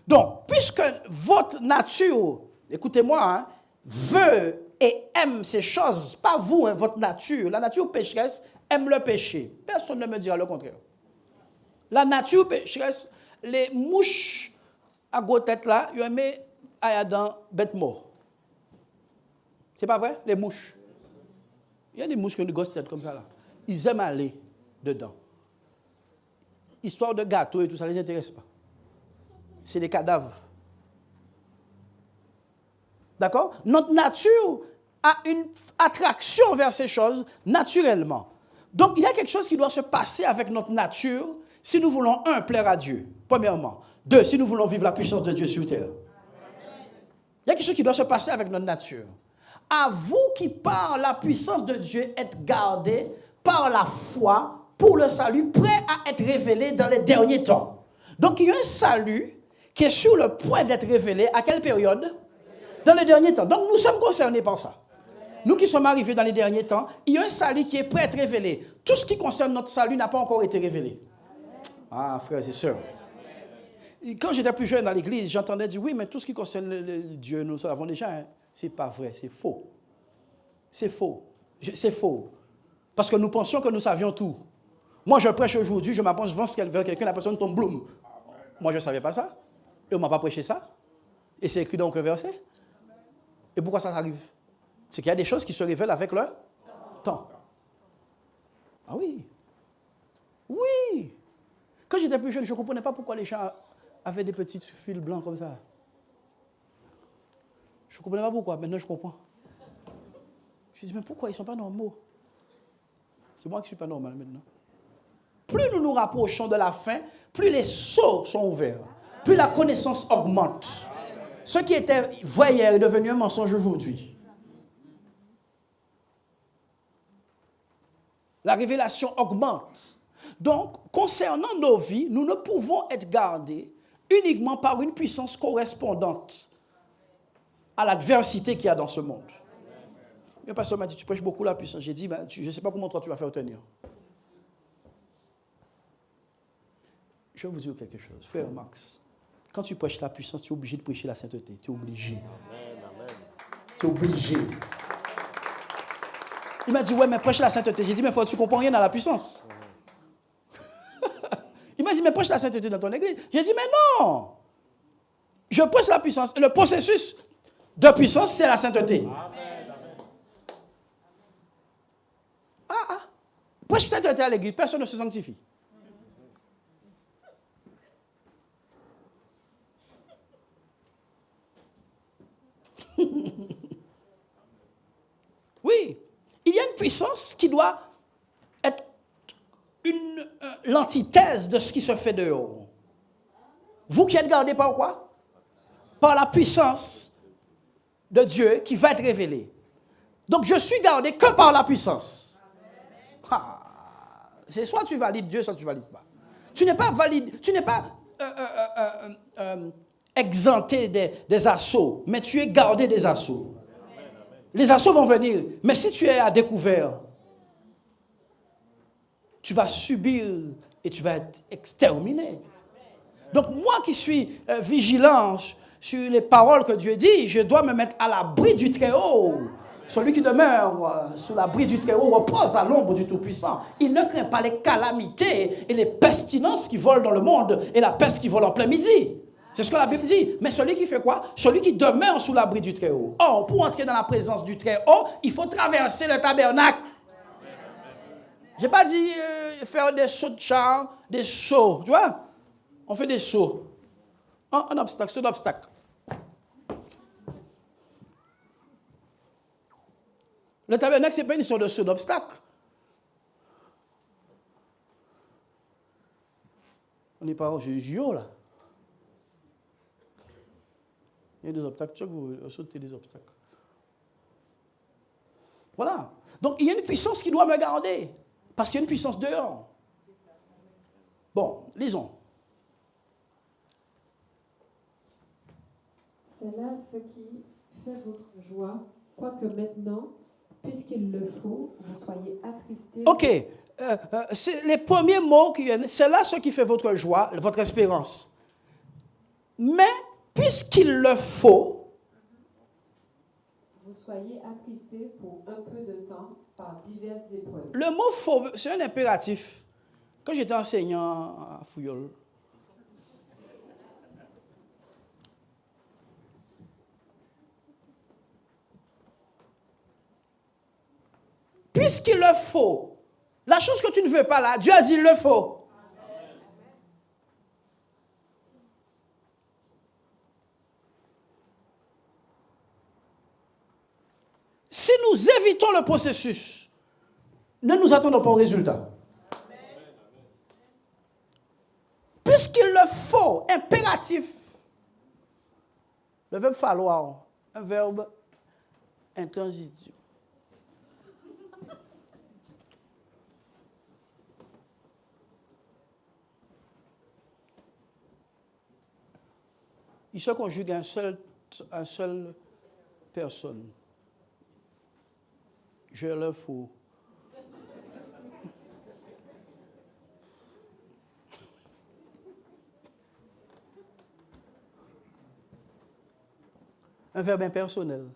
Donc, puisque votre nature, écoutez-moi, veut et aime ces choses, pas vous, votre nature, la nature pécheresse aime le péché. Personne ne me dira le contraire. La nature pécheresse, les mouches à gros tête là, ils aiment dans bête mort. C'est pas vrai? Les mouches. Il y a des mouches qui ont une grosse tête comme ça là. Ils aiment aller dedans. Histoire de gâteau et tout ça, ne les intéresse pas. C'est des cadavres. D'accord? Notre nature a une attraction vers ces choses naturellement. Donc, il y a quelque chose qui doit se passer avec notre nature si nous voulons, plaire à Dieu, premièrement. 2, si nous voulons vivre la puissance de Dieu sur terre. Il y a quelque chose qui doit se passer avec notre nature. À vous qui, par la puissance de Dieu, êtes gardés par la foi pour le salut, prêt à être révélé dans les derniers temps. Donc, il y a un salut qui est sur le point d'être révélé. À quelle période? Dans les derniers temps. Donc, nous sommes concernés par ça. Nous qui sommes arrivés dans les derniers temps, il y a un salut qui est prêt à être révélé. Tout ce qui concerne notre salut n'a pas encore été révélé. Ah, frères et sœurs. Quand j'étais plus jeune dans l'église, j'entendais dire, oui, mais tout ce qui concerne Dieu, nous savons déjà. Hein. C'est pas vrai, c'est faux. C'est faux. C'est faux. Parce que nous pensions que nous savions tout. Moi, je prêche aujourd'hui, je m'avance vers quelqu'un, la personne tombe, bloum. Moi, je ne savais pas ça. Et on ne m'a pas prêché ça. Et c'est écrit dans aucun verset. Et pourquoi ça arrive? C'est qu'il y a des choses qui se révèlent avec le temps. Ah oui. Oui. Quand j'étais plus jeune, je ne comprenais pas pourquoi les gens avaient des petits fils blancs comme ça. Je ne comprenais pas pourquoi. Maintenant, je comprends. Je me dis, mais pourquoi ils ne sont pas normaux? C'est moi qui ne suis pas normal maintenant. Plus nous nous rapprochons de la fin, plus les sceaux sont ouverts. Plus la connaissance augmente. Ce qui était vrai hier est devenu un mensonge aujourd'hui. La révélation augmente. Donc, concernant nos vies, nous ne pouvons être gardés uniquement par une puissance correspondante à l'adversité qu'il y a dans ce monde. Le pasteur m'a dit, tu prêches beaucoup la puissance. J'ai dit, je ne sais pas comment toi tu vas faire tenir. Je vais vous dire quelque chose. Frère Max, quand tu prêches la puissance, tu es obligé de prêcher la sainteté. Tu es obligé. Tu es obligé. Il m'a dit, ouais, mais prêche la sainteté. J'ai dit, mais faut, tu ne comprends rien dans la puissance. Il m'a dit, mais prêche la sainteté dans ton église. J'ai dit, mais non. Je prêche la puissance. Et le processus de puissance, c'est la sainteté. Prêche la sainteté à l'église, personne ne se sanctifie. Oui, il y a une puissance qui doit être l'antithèse de ce qui se fait dehors. Vous qui êtes gardés par quoi? Par la puissance de Dieu qui va être révélée. Donc je suis gardé que par la puissance. C'est soit tu valides Dieu, soit tu ne valides pas. Tu n'es pas valide, tu n'es pas exempté des assauts, mais tu es gardé des assauts. Les assauts vont venir, mais si tu es à découvert, tu vas subir et tu vas être exterminé. Donc moi qui suis vigilant sur les paroles que Dieu dit, je dois me mettre à l'abri du Très-Haut. Celui qui demeure sous l'abri du Très-Haut repose à l'ombre du Tout-Puissant. Il ne craint pas les calamités et les pestilences qui volent dans le monde et la peste qui vole en plein midi. C'est ce que la Bible dit. Mais celui qui fait quoi? Celui qui demeure sous l'abri du Très-Haut. Or, pour entrer dans la présence du Très-Haut, il faut traverser le tabernacle. Je n'ai pas dit faire des sauts de char, des sauts. Tu vois? On fait des sauts. Un obstacle, saut d'obstacle. Le tabernacle, ce n'est pas une histoire de saut d'obstacle. On n'est pas au JO, là. Il y a des obstacles, tu sais que vous sautez des obstacles. Voilà. Donc, il y a une puissance qui doit me garder. Parce qu'il y a une puissance dehors. Bon, lisons. C'est là ce qui fait votre joie, quoique maintenant, puisqu'il le faut, vous soyez attristés. OK. C'est les premiers mots qui viennent. C'est là ce qui fait votre joie, votre espérance. Mais, puisqu'il le faut, vous soyez attristés pour un peu de temps par diverses épreuves. Le mot faut, c'est un impératif. Quand j'étais enseignant à Fouillol, puisqu'il le faut, la chose que tu ne veux pas là, Dieu a dit il le faut. Si nous évitons le processus, ne nous attendons pas au résultat. Puisqu'il le faut, impératif. Le verbe falloir, un verbe intransitif. Il se conjugue à un seul personne. Je le faut. Un verbe impersonnel.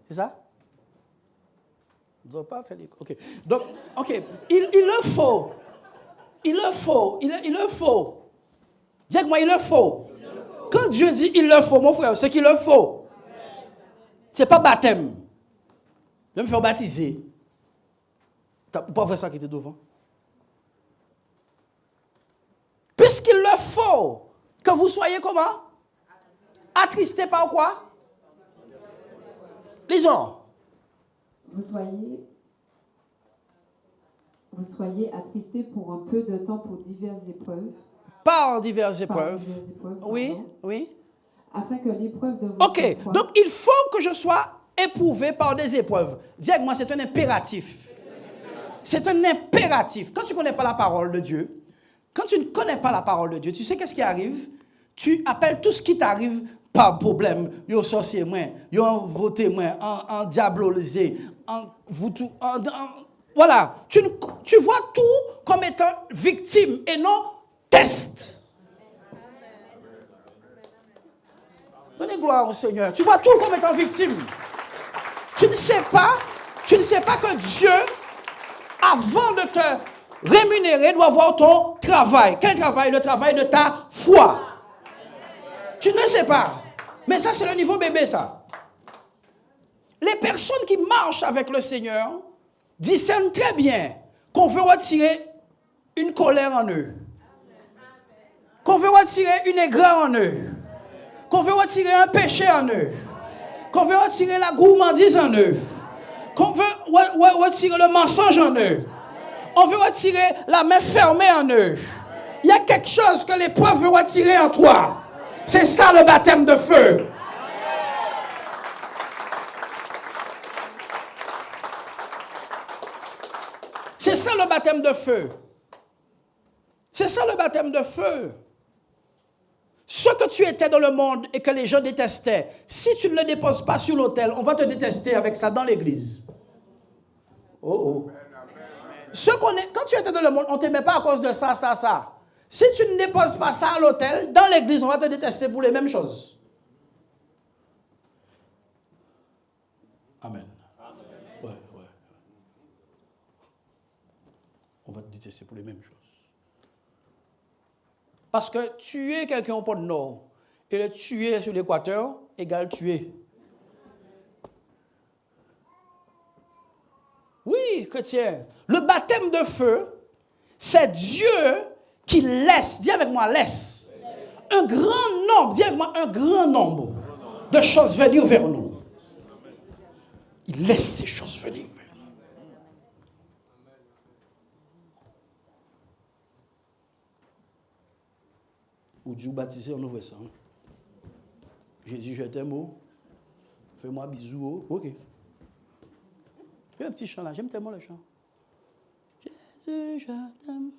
C'est ça? Vous n'avez pas fait les... OK. Donc, OK. Il le faut. Il le faut. Il le faut. Dis avec moi, il le faut. Quand Dieu dit il le faut, mon frère, c'est qu'il le faut. Ce n'est pas baptême. Je vais me faire baptiser. Tu n'as pas vrai ça qui était devant. Puisqu'il le faut que vous soyez comment? Attristés par quoi? Lisons. Vous soyez attristés pour un peu de temps pour diverses épreuves. Par diverses épreuves. Oui, pardon, oui. Afin que l'épreuve de votre OK. foi... Donc, il faut que je sois éprouvé par des épreuves. Dis avec moi, c'est un impératif. C'est un impératif. Quand tu ne connais pas la parole de Dieu, quand tu ne connais pas la parole de Dieu, tu sais qu'est-ce qui arrive? Tu appelles tout ce qui t'arrive par problème. Yo sorcier moins, yo voté moins, en diabolisé, voilà. Tu vois tout comme étant victime et non test. Donnez gloire au Seigneur. Tu vois tout comme étant victime. Tu ne sais pas que Dieu, avant de te rémunérer, doit voir ton travail. Quel travail? Le travail de ta foi. Tu ne sais pas. Mais ça, c'est le niveau bébé, ça. Les personnes qui marchent avec le Seigneur discernent très bien qu'on veut retirer une colère en eux. Qu'on veut retirer une aigreur en eux. Qu'on veut retirer un péché en eux. Qu'on veut retirer la gourmandise en eux. Qu'on veut retirer le mensonge en eux. On veut retirer la main fermée en eux. Il y a quelque chose que l'épreuve veut retirer en toi. C'est ça le baptême de feu. C'est ça le baptême de feu. C'est ça le baptême de feu. Ce que tu étais dans le monde et que les gens détestaient, si tu ne le déposes pas sur l'autel, on va te détester avec ça dans l'église. Oh. Quand tu étais dans le monde, on ne t'aimait pas à cause de ça. Si tu ne déposes pas ça à l'autel, dans l'église, on va te détester pour les mêmes choses. Amen. Ouais. On va te détester pour les mêmes choses. Parce que tuer quelqu'un au pôle Nord et le tuer sur l'équateur égale tuer. Oui, chrétien. Le baptême de feu, c'est Dieu qui laisse, dis avec moi, laisse. Un grand nombre, dis avec moi, un grand nombre de choses venir vers nous. Il laisse ces choses venir vers nous. Ou Dieu baptisé, on ouvre ça. Jésus, je t'aime. Fais-moi bisous. Ok. Il y a un petit chant là, j'aime tellement le chant. Jésus, je t'aime.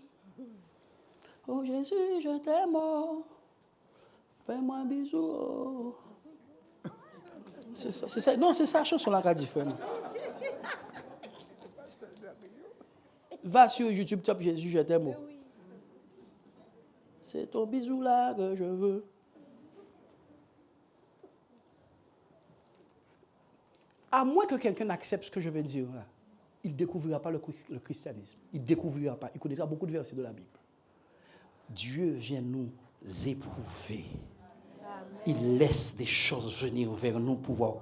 Oh Jésus, je t'aime. Fais-moi bisous. C'est ça. Non, c'est ça la chanson là qu'a dit frère. Va sur YouTube, top Jésus, je t'aime. C'est ton bisou là que je veux. À moins que quelqu'un accepte ce que je vais dire là, il ne découvrira pas le christianisme. Il ne découvrira pas. Il connaîtra beaucoup de versets de la Bible. Dieu vient nous éprouver. Amen. Il laisse des choses venir vers nous pour voir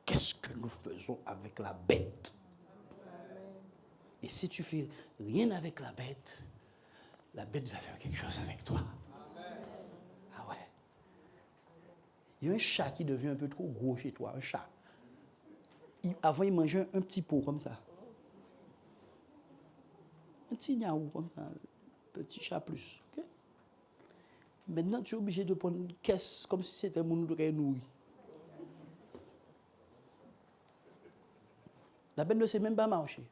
qu'est-ce que nous faisons avec la bête. Amen. Et si tu fais rien avec la bête va faire quelque chose avec toi. Amen. Ah ouais. Il y a un chat qui devient un peu trop gros chez toi, un chat. Avant, il mangeait un petit pot comme ça. Un petit niaou comme ça. Un petit chat plus. Okay? Maintenant, tu es obligé de prendre une caisse comme si c'était mon nourri. La bête ne sait même pas marcher.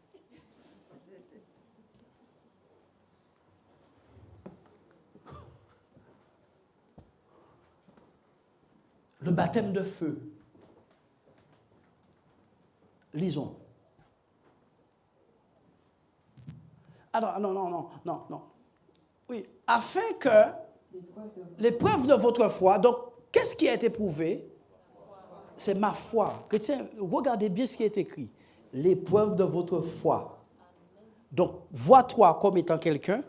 Le baptême de feu. Lisons. Alors, non. Oui, afin que l'épreuve de votre foi, donc, qu'est-ce qui a été prouvé? C'est ma foi. Chrétien, regardez bien ce qui est écrit. L'épreuve de votre foi. Donc, vois-toi comme étant quelqu'un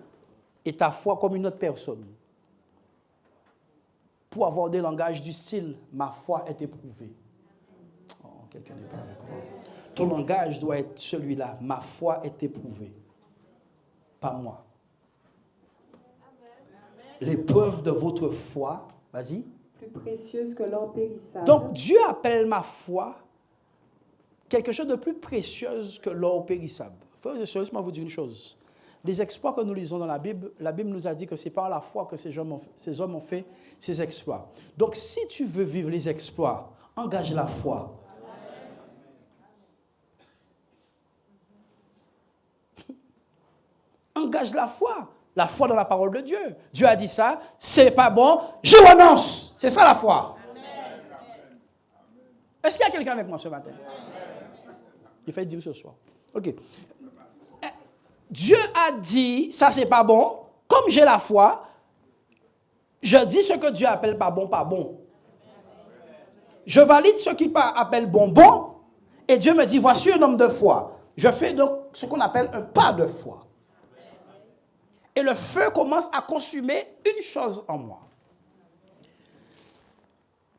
et ta foi comme une autre personne. Pour avoir des langages du style, ma foi est éprouvée. Oh, quelqu'un n'est pas avec moi. Ton langage doit être celui-là. Ma foi est éprouvée. Pas moi. L'épreuve de votre foi, vas-y. Plus précieuse que l'or périssable. Donc, Dieu appelle ma foi quelque chose de plus précieuse que l'or périssable. Frères et sœurs, laissez-moi vous dire une chose. Les exploits que nous lisons dans la Bible nous a dit que c'est par la foi que ces hommes ont fait ces exploits. Donc, si tu veux vivre les exploits, engage la foi. Engage la foi dans la parole de Dieu. Dieu a dit ça, c'est pas bon, je renonce. C'est ça la foi. Amen. Est-ce qu'il y a quelqu'un avec moi ce matin? Il fait dire ce soir. Ok. Dieu a dit, ça c'est pas bon. Comme j'ai la foi, je dis ce que Dieu appelle pas bon, pas bon. Je valide ce qu'il appelle bon, bon. Et Dieu me dit, voici un homme de foi. Je fais donc ce qu'on appelle un pas de foi. Et le feu commence à consumer une chose en moi.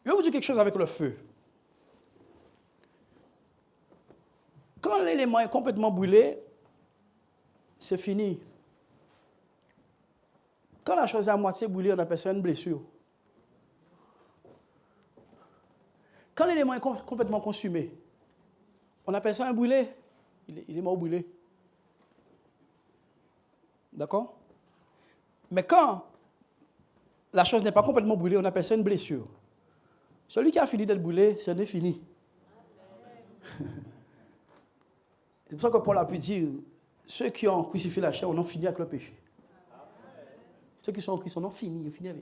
Je vais vous dire quelque chose avec le feu. Quand l'élément est complètement brûlé, c'est fini. Quand la chose est à moitié brûlée, on appelle ça une blessure. Quand l'élément est complètement consumé, on appelle ça un brûlé. Il est mort brûlé. D'accord? Mais quand la chose n'est pas complètement brûlée, on appelle ça une blessure. Celui qui a fini d'être brûlé, ce n'est fini. C'est pour ça que Paul a pu dire, ceux qui ont crucifié la chair, on a fini avec le péché. Ceux qui sont en Christ ont fini, ils finissent.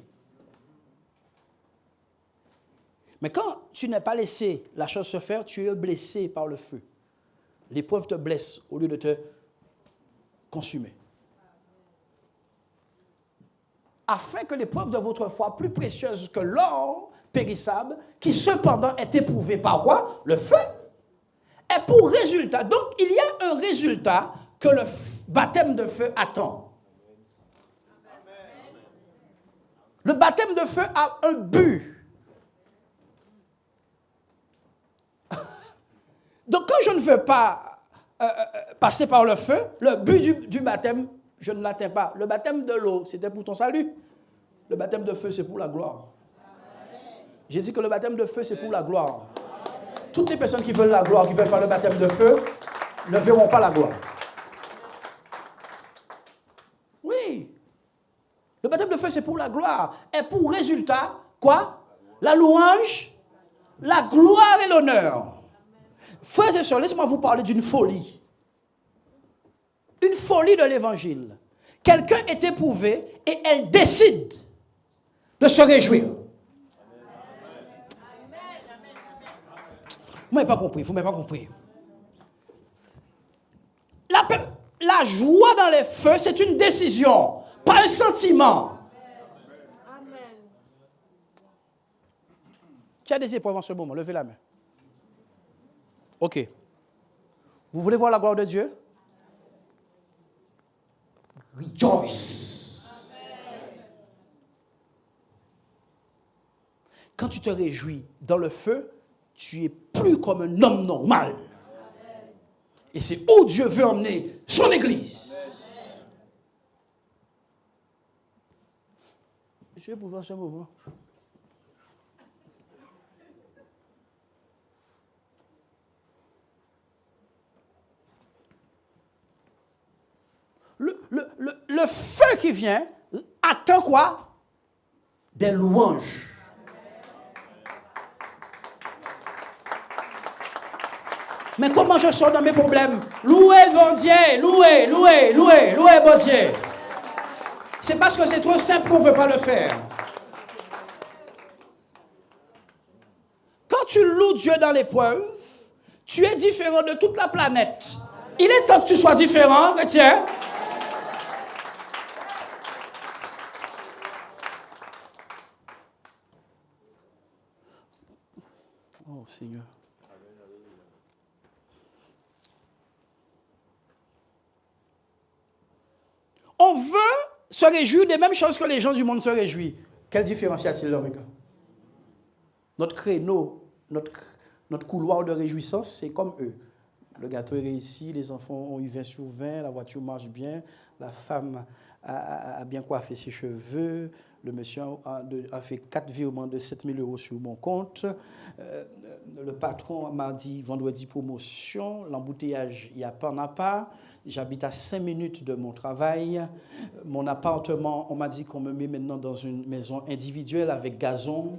Mais quand tu n'as pas laissé la chose se faire, tu es blessé par le feu. L'épreuve te blesse au lieu de te consumer. Afin que l'épreuve de votre foi, plus précieuse que l'or périssable, qui cependant est éprouvé par quoi? Le feu, est pour résultat. Donc, il y a un résultat que le baptême de feu attend. Le baptême de feu a un but. Donc, quand je ne veux pas passer par le feu, le but du baptême, je ne l'atteins pas. Le baptême de l'eau, c'était pour ton salut. Le baptême de feu, c'est pour la gloire. J'ai dit que le baptême de feu, c'est pour la gloire. Toutes les personnes qui veulent la gloire, qui ne veulent pas le baptême de feu, ne verront pas la gloire. Oui. Le baptême de feu, c'est pour la gloire. Et pour résultat, quoi? La louange, la gloire et l'honneur. Frères et sœurs, laissez-moi vous parler d'une folie. Une folie de l'évangile. Quelqu'un est éprouvé et elle décide de se réjouir. Vous ne m'avez pas compris, vous ne m'avez pas compris. La joie dans les feux, c'est une décision, pas un sentiment. Amen. Qui a des épreuves en ce moment? Levez la main. OK. Vous voulez voir la gloire de Dieu? Rejoice. Quand tu te réjouis dans le feu, tu es plus comme un homme normal. Et c'est où Dieu veut emmener son Église. Je vais pouvoir ce moment. Le feu qui vient attend quoi? Des louanges. Mais comment je sors dans mes problèmes? Louez bon Dieu, louez bon Dieu. C'est parce que c'est trop simple qu'on ne veut pas le faire. Quand tu loues Dieu dans l'épreuve, tu es différent de toute la planète. Il est temps que tu sois différent, chrétien. Oh Seigneur. On veut se réjouir des mêmes choses que les gens du monde se réjouissent. Quelle différence y a-t-il avec eux? Notre créneau, notre couloir de réjouissance, c'est comme eux. Le gâteau est réussi, les enfants ont eu 20 sur 20, la voiture marche bien, la femme a bien coiffé ses cheveux, le monsieur a fait 4 virements de 7 000 € sur mon compte, le patron m'a dit vendredi promotion, l'embouteillage, il n'y a pas, on n'a pas. J'habite à 5 minutes de mon travail. Mon appartement, on m'a dit qu'on me met maintenant dans une maison individuelle avec gazon.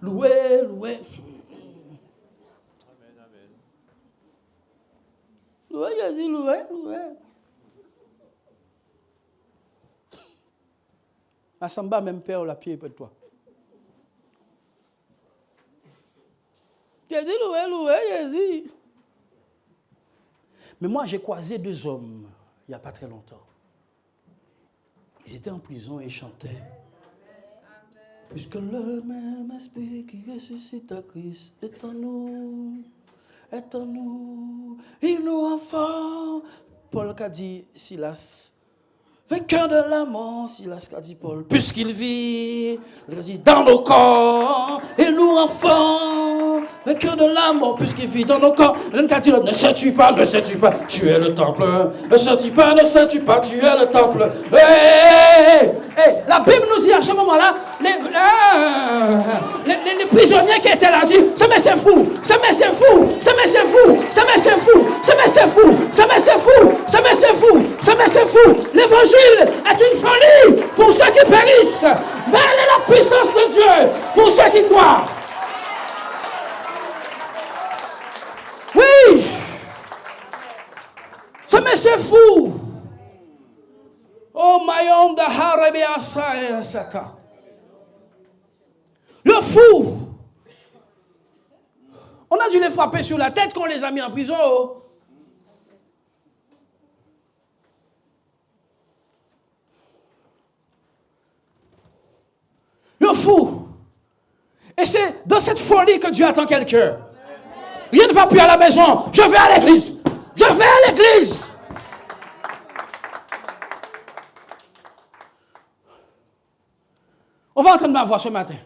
Loué. Loué, j'ai dit loué. À Samba, même père, la pied près de toi. J'ai dit loué, j'ai dit. Mais moi, j'ai croisé 2 hommes il n'y a pas très longtemps. Ils étaient en prison et chantaient. Puisque le même esprit qui ressuscite à Christ est en nous, il nous enfant. Paul qu'a dit Silas, vainqueur de la mort, Silas qu'a dit Paul, puisqu'il vit, il dit dans nos corps, il nous enfant. Vainqueur de la mort, puisqu'il vit dans nos corps. L'un qu'a dit, ne sais-tu pas, tu es le temple. Ne sais-tu pas, tu es le temple. La Bible nous dit à ce moment-là, les prisonniers qui étaient là disent, c'est fou. L'évangile est une folie pour ceux qui périssent, mais elle est la puissance de Dieu pour ceux qui croient. Oui. mais c'est fou. Oh, Mayom da Harabiasa Sata. Le fou. On a dû les frapper sur la tête quand on les a mis en prison. Oh. Le fou. Et c'est dans cette folie que Dieu attend quelqu'un. Rien ne va plus à la maison. Je vais à l'église. Je vais à l'église. On va entendre ma voix ce matin.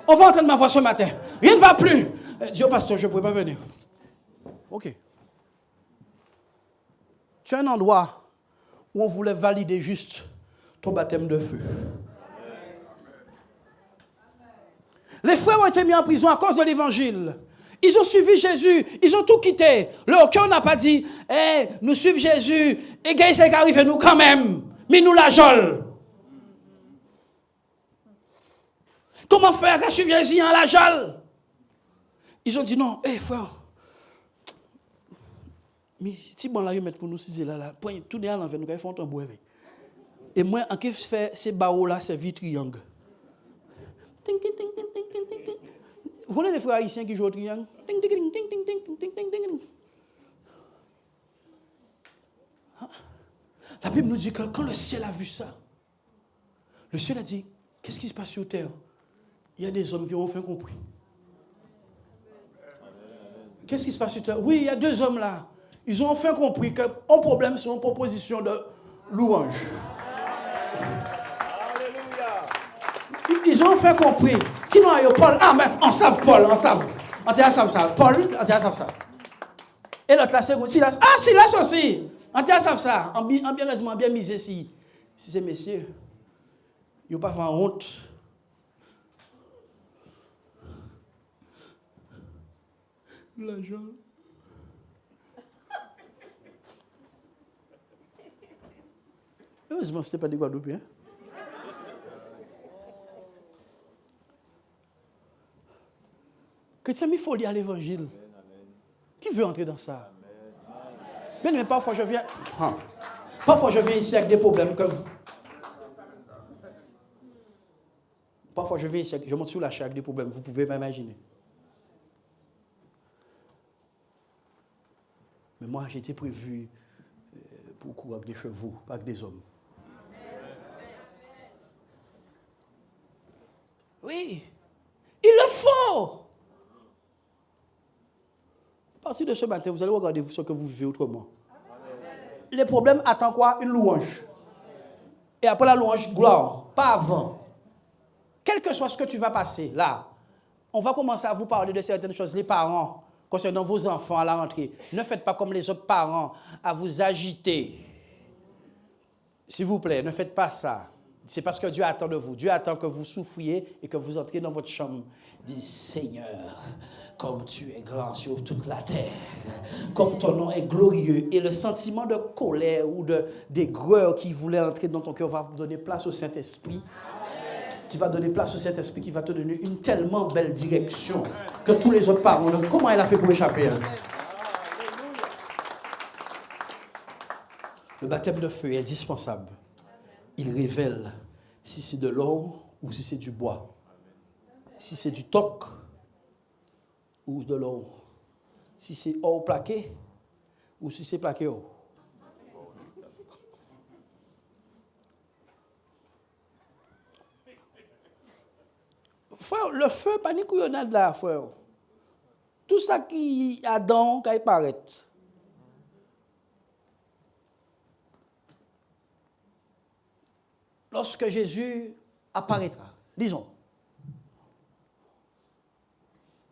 On va entendre ma voix ce matin. Rien ne va plus. Dis au pasteur, je ne pourrais pas venir. Ok. Tu as un endroit où on voulait valider juste ton baptême de feu. Les frères ont été mis en prison à cause de l'évangile. Ils ont suivi Jésus. Ils ont tout quitté. Leur cœur n'a pas dit, nous suivons Jésus. Et qu'est-ce qui arrive à nous quand même? Mais nous la jole. Comment faire à suivre Jésus en la jole? Ils ont dit non, frère. Mais si bon là, ils mettent pour nous, si c'est là, point, tout est à l'envers, nous faisons un tambour. Et moi, en qu'est-ce que fait ces barreaux là, c'est vite triangle. Ting, ting, ting, ting, ting, ting, ting, ting. Vous connaissez les frères haïtiens qui jouent au triangle? Ting, ting, ting, ting, ting, ting, ting, ting, ting. La Bible nous dit que quand le ciel a vu ça, le ciel a dit, qu'est-ce qui se passe sur terre? Il y a des hommes qui ont enfin compris. Qu'est-ce qui se passe sur terre? Oui, il y a deux hommes là. Ils ont enfin compris qu'un problème, c'est une proposition de louange. Ils ont enfin compris. Qui n'a eu Paul? Ah, mais on savent Paul, on savent. On t'a savent ça. Paul, on t'a savent ça. Et l'autre là, c'est Silas. Ah, Silas aussi. On t'a savent ça. On bien misé si ces messieurs. Ils n'ont pas fait honte. L'argent. Heureusement, ce n'était pas des Guadeloupéens. Que tu as mis folie à l'évangile. Qui veut entrer dans ça? Bien, mais parfois je viens. Parfois je viens ici avec des problèmes que vous. Parfois je viens ici, je monte sur la chair avec des problèmes, vous pouvez m'imaginer. Mais moi, j'ai été prévu pour courir avec des chevaux, pas avec des hommes. Oui, il le faut. À partir de ce matin, vous allez regarder ce que vous vivez autrement. Les problèmes attendent quoi? Une louange. Et après la louange, gloire, pas avant. Quel que soit ce que tu vas passer, là, on va commencer à vous parler de certaines choses. Les parents, concernant vos enfants à la rentrée, ne faites pas comme les autres parents à vous agiter. S'il vous plaît, ne faites pas ça. C'est parce que Dieu attend de vous. Dieu attend que vous souffriez et que vous entriez dans votre chambre. Dites, Seigneur, comme tu es grand sur toute la terre, comme ton nom est glorieux, et le sentiment de colère ou d'aigreur qui voulait entrer dans ton cœur va donner place au Saint-Esprit. Qui va donner place au Saint-Esprit, qui va te donner une tellement belle direction que tous les autres parents. Comment elle a fait pour échapper? Hein? Le baptême de feu est indispensable. Il révèle si c'est de l'or ou si c'est du bois. Si c'est du toc ou de l'or. Si c'est or plaqué ou si c'est plaqué or. Frère, le feu, pas ni couillonnade là, frère. Tout ça qui a dans, quand il paraît. Lorsque Jésus apparaîtra, lisons.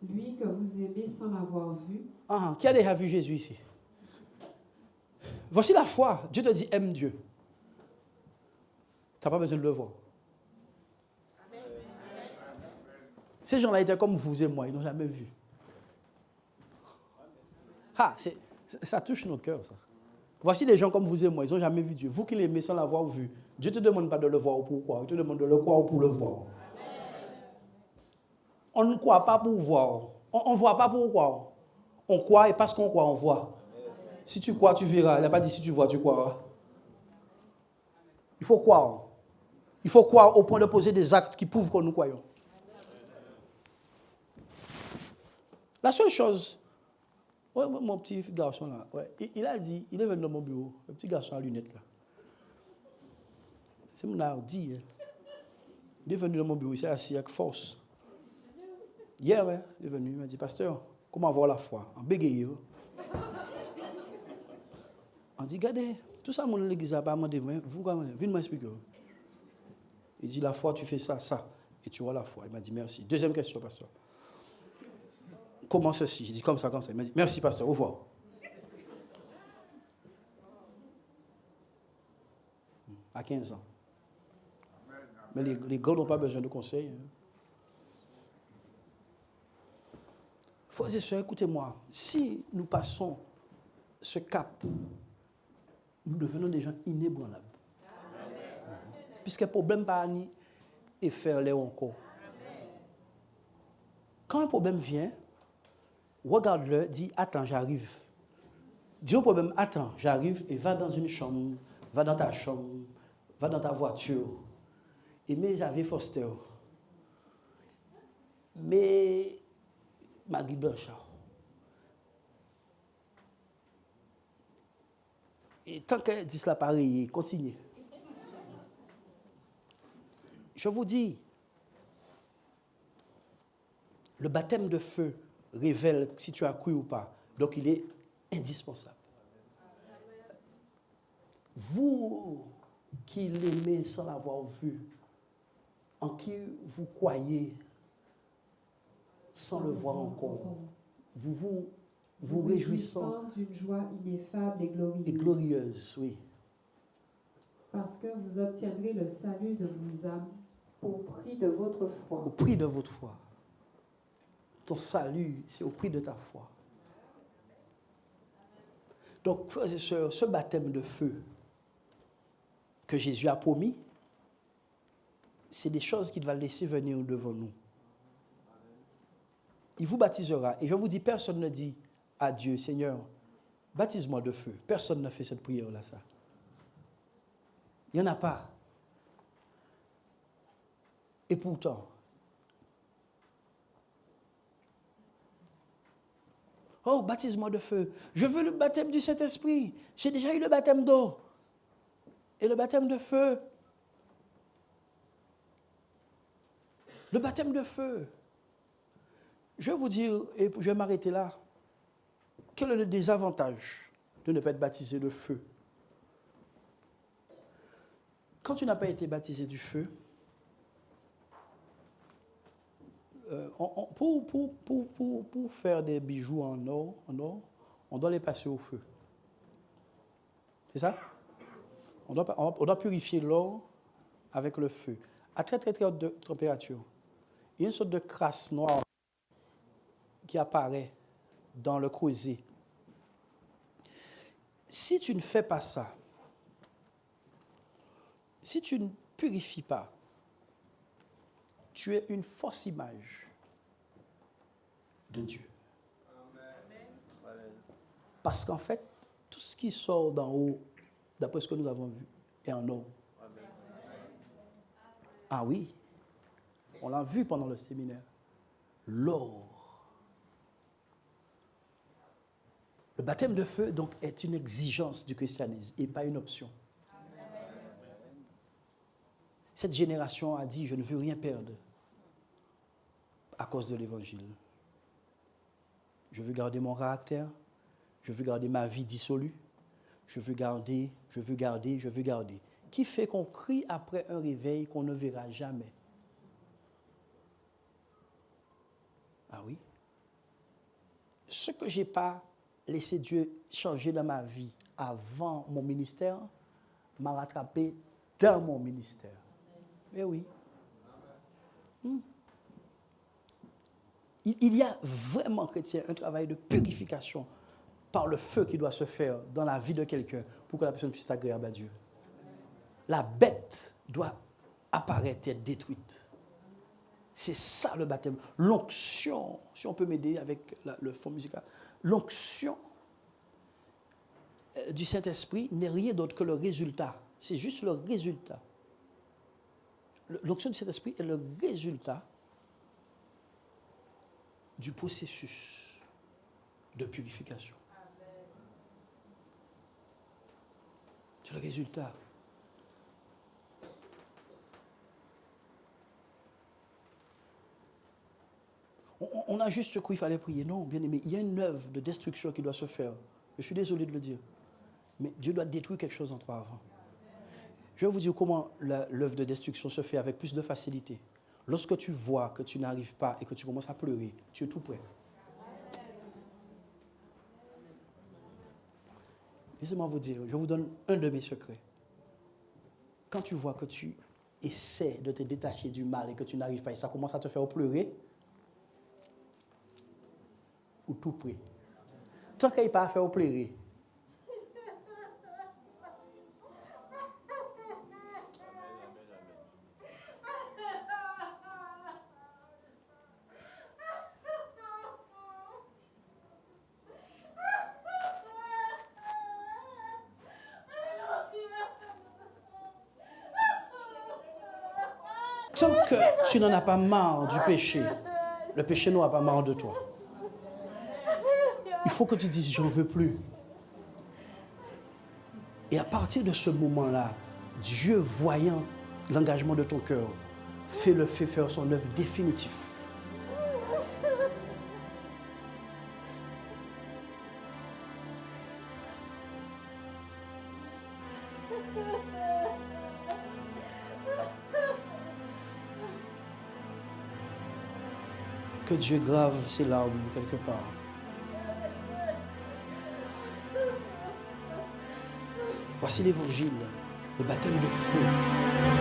Lui que vous aimez sans l'avoir vu. Qui a déjà vu Jésus ici? Voici la foi. Dieu te dit, aime Dieu. Tu n'as pas besoin de le voir. Ces gens-là étaient comme vous et moi, ils n'ont jamais vu. Ça touche nos cœurs, ça. Voici des gens comme vous et moi, ils n'ont jamais vu Dieu. Vous qui l'aimez sans l'avoir vu, Dieu ne te demande pas de le voir pour croire, il te demande de le croire pour le voir. On ne croit pas pour voir. On ne voit pas pour croire. On croit et parce qu'on croit, on voit. Si tu crois, tu verras. Il n'a pas dit si tu vois, tu croiras. Il faut croire. Il faut croire au point de poser des actes qui prouvent que nous croyons. La seule chose, ouais, mon petit garçon là, ouais, il a dit, il est venu dans mon bureau, le petit garçon à lunettes là. C'est mon hardi. Hein. Il est venu dans mon bureau, il s'est assis avec force. Hier, ouais, il est venu, il m'a dit, pasteur, comment avoir la foi? En bégayé. On dit, regardez, tout ça, mon église n'a pas demandé, vous, venez m'expliquer. Il dit, la foi, tu fais ça, ça, et tu vois la foi. Il m'a dit, merci. Deuxième question, pasteur. Comment ceci? J'ai dit, comme ça, comme ça. Il m'a dit, merci, pasteur, au revoir. À 15 ans. Mais les gars n'ont pas besoin de conseils. Hein. Frères et sœurs, écoutez-moi, si nous passons ce cap, nous devenons des gens inébranlables. Puisque le problème pas ni et faire les encore. Quand un problème vient, regarde-le, dis attends, j'arrive. Dis au problème attends, j'arrive et va dans une chambre, va dans ta chambre, va dans ta voiture. Et mes avis Foster. Mais Maggie Blanchard. Et tant qu'elle dit cela pareil, continue. Je vous dis, le baptême de feu révèle si tu as cru ou pas. Donc il est indispensable. Vous qui l'aimez sans l'avoir vu, en qui vous croyez sans le voir encore, vous réjouissant d'une joie ineffable et glorieuse. Et glorieuse, oui. Parce que vous obtiendrez le salut de vos âmes au prix de votre foi. Au prix de votre foi. Ton salut, c'est au prix de ta foi. Donc, frères et sœurs, ce baptême de feu que Jésus a promis, c'est des choses qu'il va laisser venir devant nous. Il vous baptisera. Et je vous dis, personne ne dit à Dieu, Seigneur, baptise-moi de feu. Personne n'a fait cette prière-là, ça. Il n'y en a pas. Et pourtant, oh, baptise-moi de feu. Je veux le baptême du Saint-Esprit. J'ai déjà eu le baptême d'eau. Et le baptême de feu. Le baptême de feu. Je vais vous dire, et je vais m'arrêter là, quel est le désavantage de ne pas être baptisé de feu? Quand tu n'as pas été baptisé du feu, pour faire des bijoux en or, on doit les passer au feu. C'est ça? On doit purifier l'or avec le feu, à très très très haute température. Il y a une sorte de crasse noire qui apparaît dans le creuset. Si tu ne fais pas ça, si tu ne purifies pas, tu es une fausse image de Dieu. Parce qu'en fait, tout ce qui sort d'en haut, d'après ce que nous avons vu, est en eau. Ah oui, on l'a vu pendant le séminaire. L'or. Le baptême de feu, donc, est une exigence du christianisme et pas une option. Cette génération a dit, je ne veux rien perdre à cause de l'évangile. Je veux garder mon caractère, je veux garder ma vie dissolue, je veux garder. Qui fait qu'on crie après un réveil qu'on ne verra jamais. Ah oui. Ce que je n'ai pas laissé Dieu changer dans ma vie avant mon ministère m'a rattrapé dans mon ministère. Eh oui. Il y a vraiment, chrétien, un travail de purification par le feu qui doit se faire dans la vie de quelqu'un pour que la personne puisse être agréable à Dieu. La bête doit apparaître et être détruite. C'est ça le baptême. L'onction, si on peut m'aider avec le fond musical, l'onction du Saint-Esprit n'est rien d'autre que le résultat. C'est juste le résultat. L'onction du Saint-Esprit est le résultat du processus de purification. C'est le résultat. On a juste ce qu'il fallait prier. Non, bien aimé, il y a une œuvre de destruction qui doit se faire. Je suis désolé de le dire. Mais Dieu doit détruire quelque chose en toi avant. Je vais vous dire comment l'œuvre de destruction se fait avec plus de facilité. Lorsque tu vois que tu n'arrives pas et que tu commences à pleurer, tu es tout prêt. Laissez-moi vous dire, je vous donne un de mes secrets. Quand tu vois que tu essaies de te détacher du mal et que tu n'arrives pas et ça commence à te faire pleurer, ou tout prêt. Tant qu'il n'y a pas à faire pleurer, tant que tu n'en as pas marre du péché, le péché n'aura pas marre de toi. Il faut que tu dises, j'en veux plus. Et à partir de ce moment-là, Dieu, voyant l'engagement de ton cœur, fait faire son œuvre définitive. Que Dieu grave ses larmes quelque part. Voici l'évangile, le baptême de feu.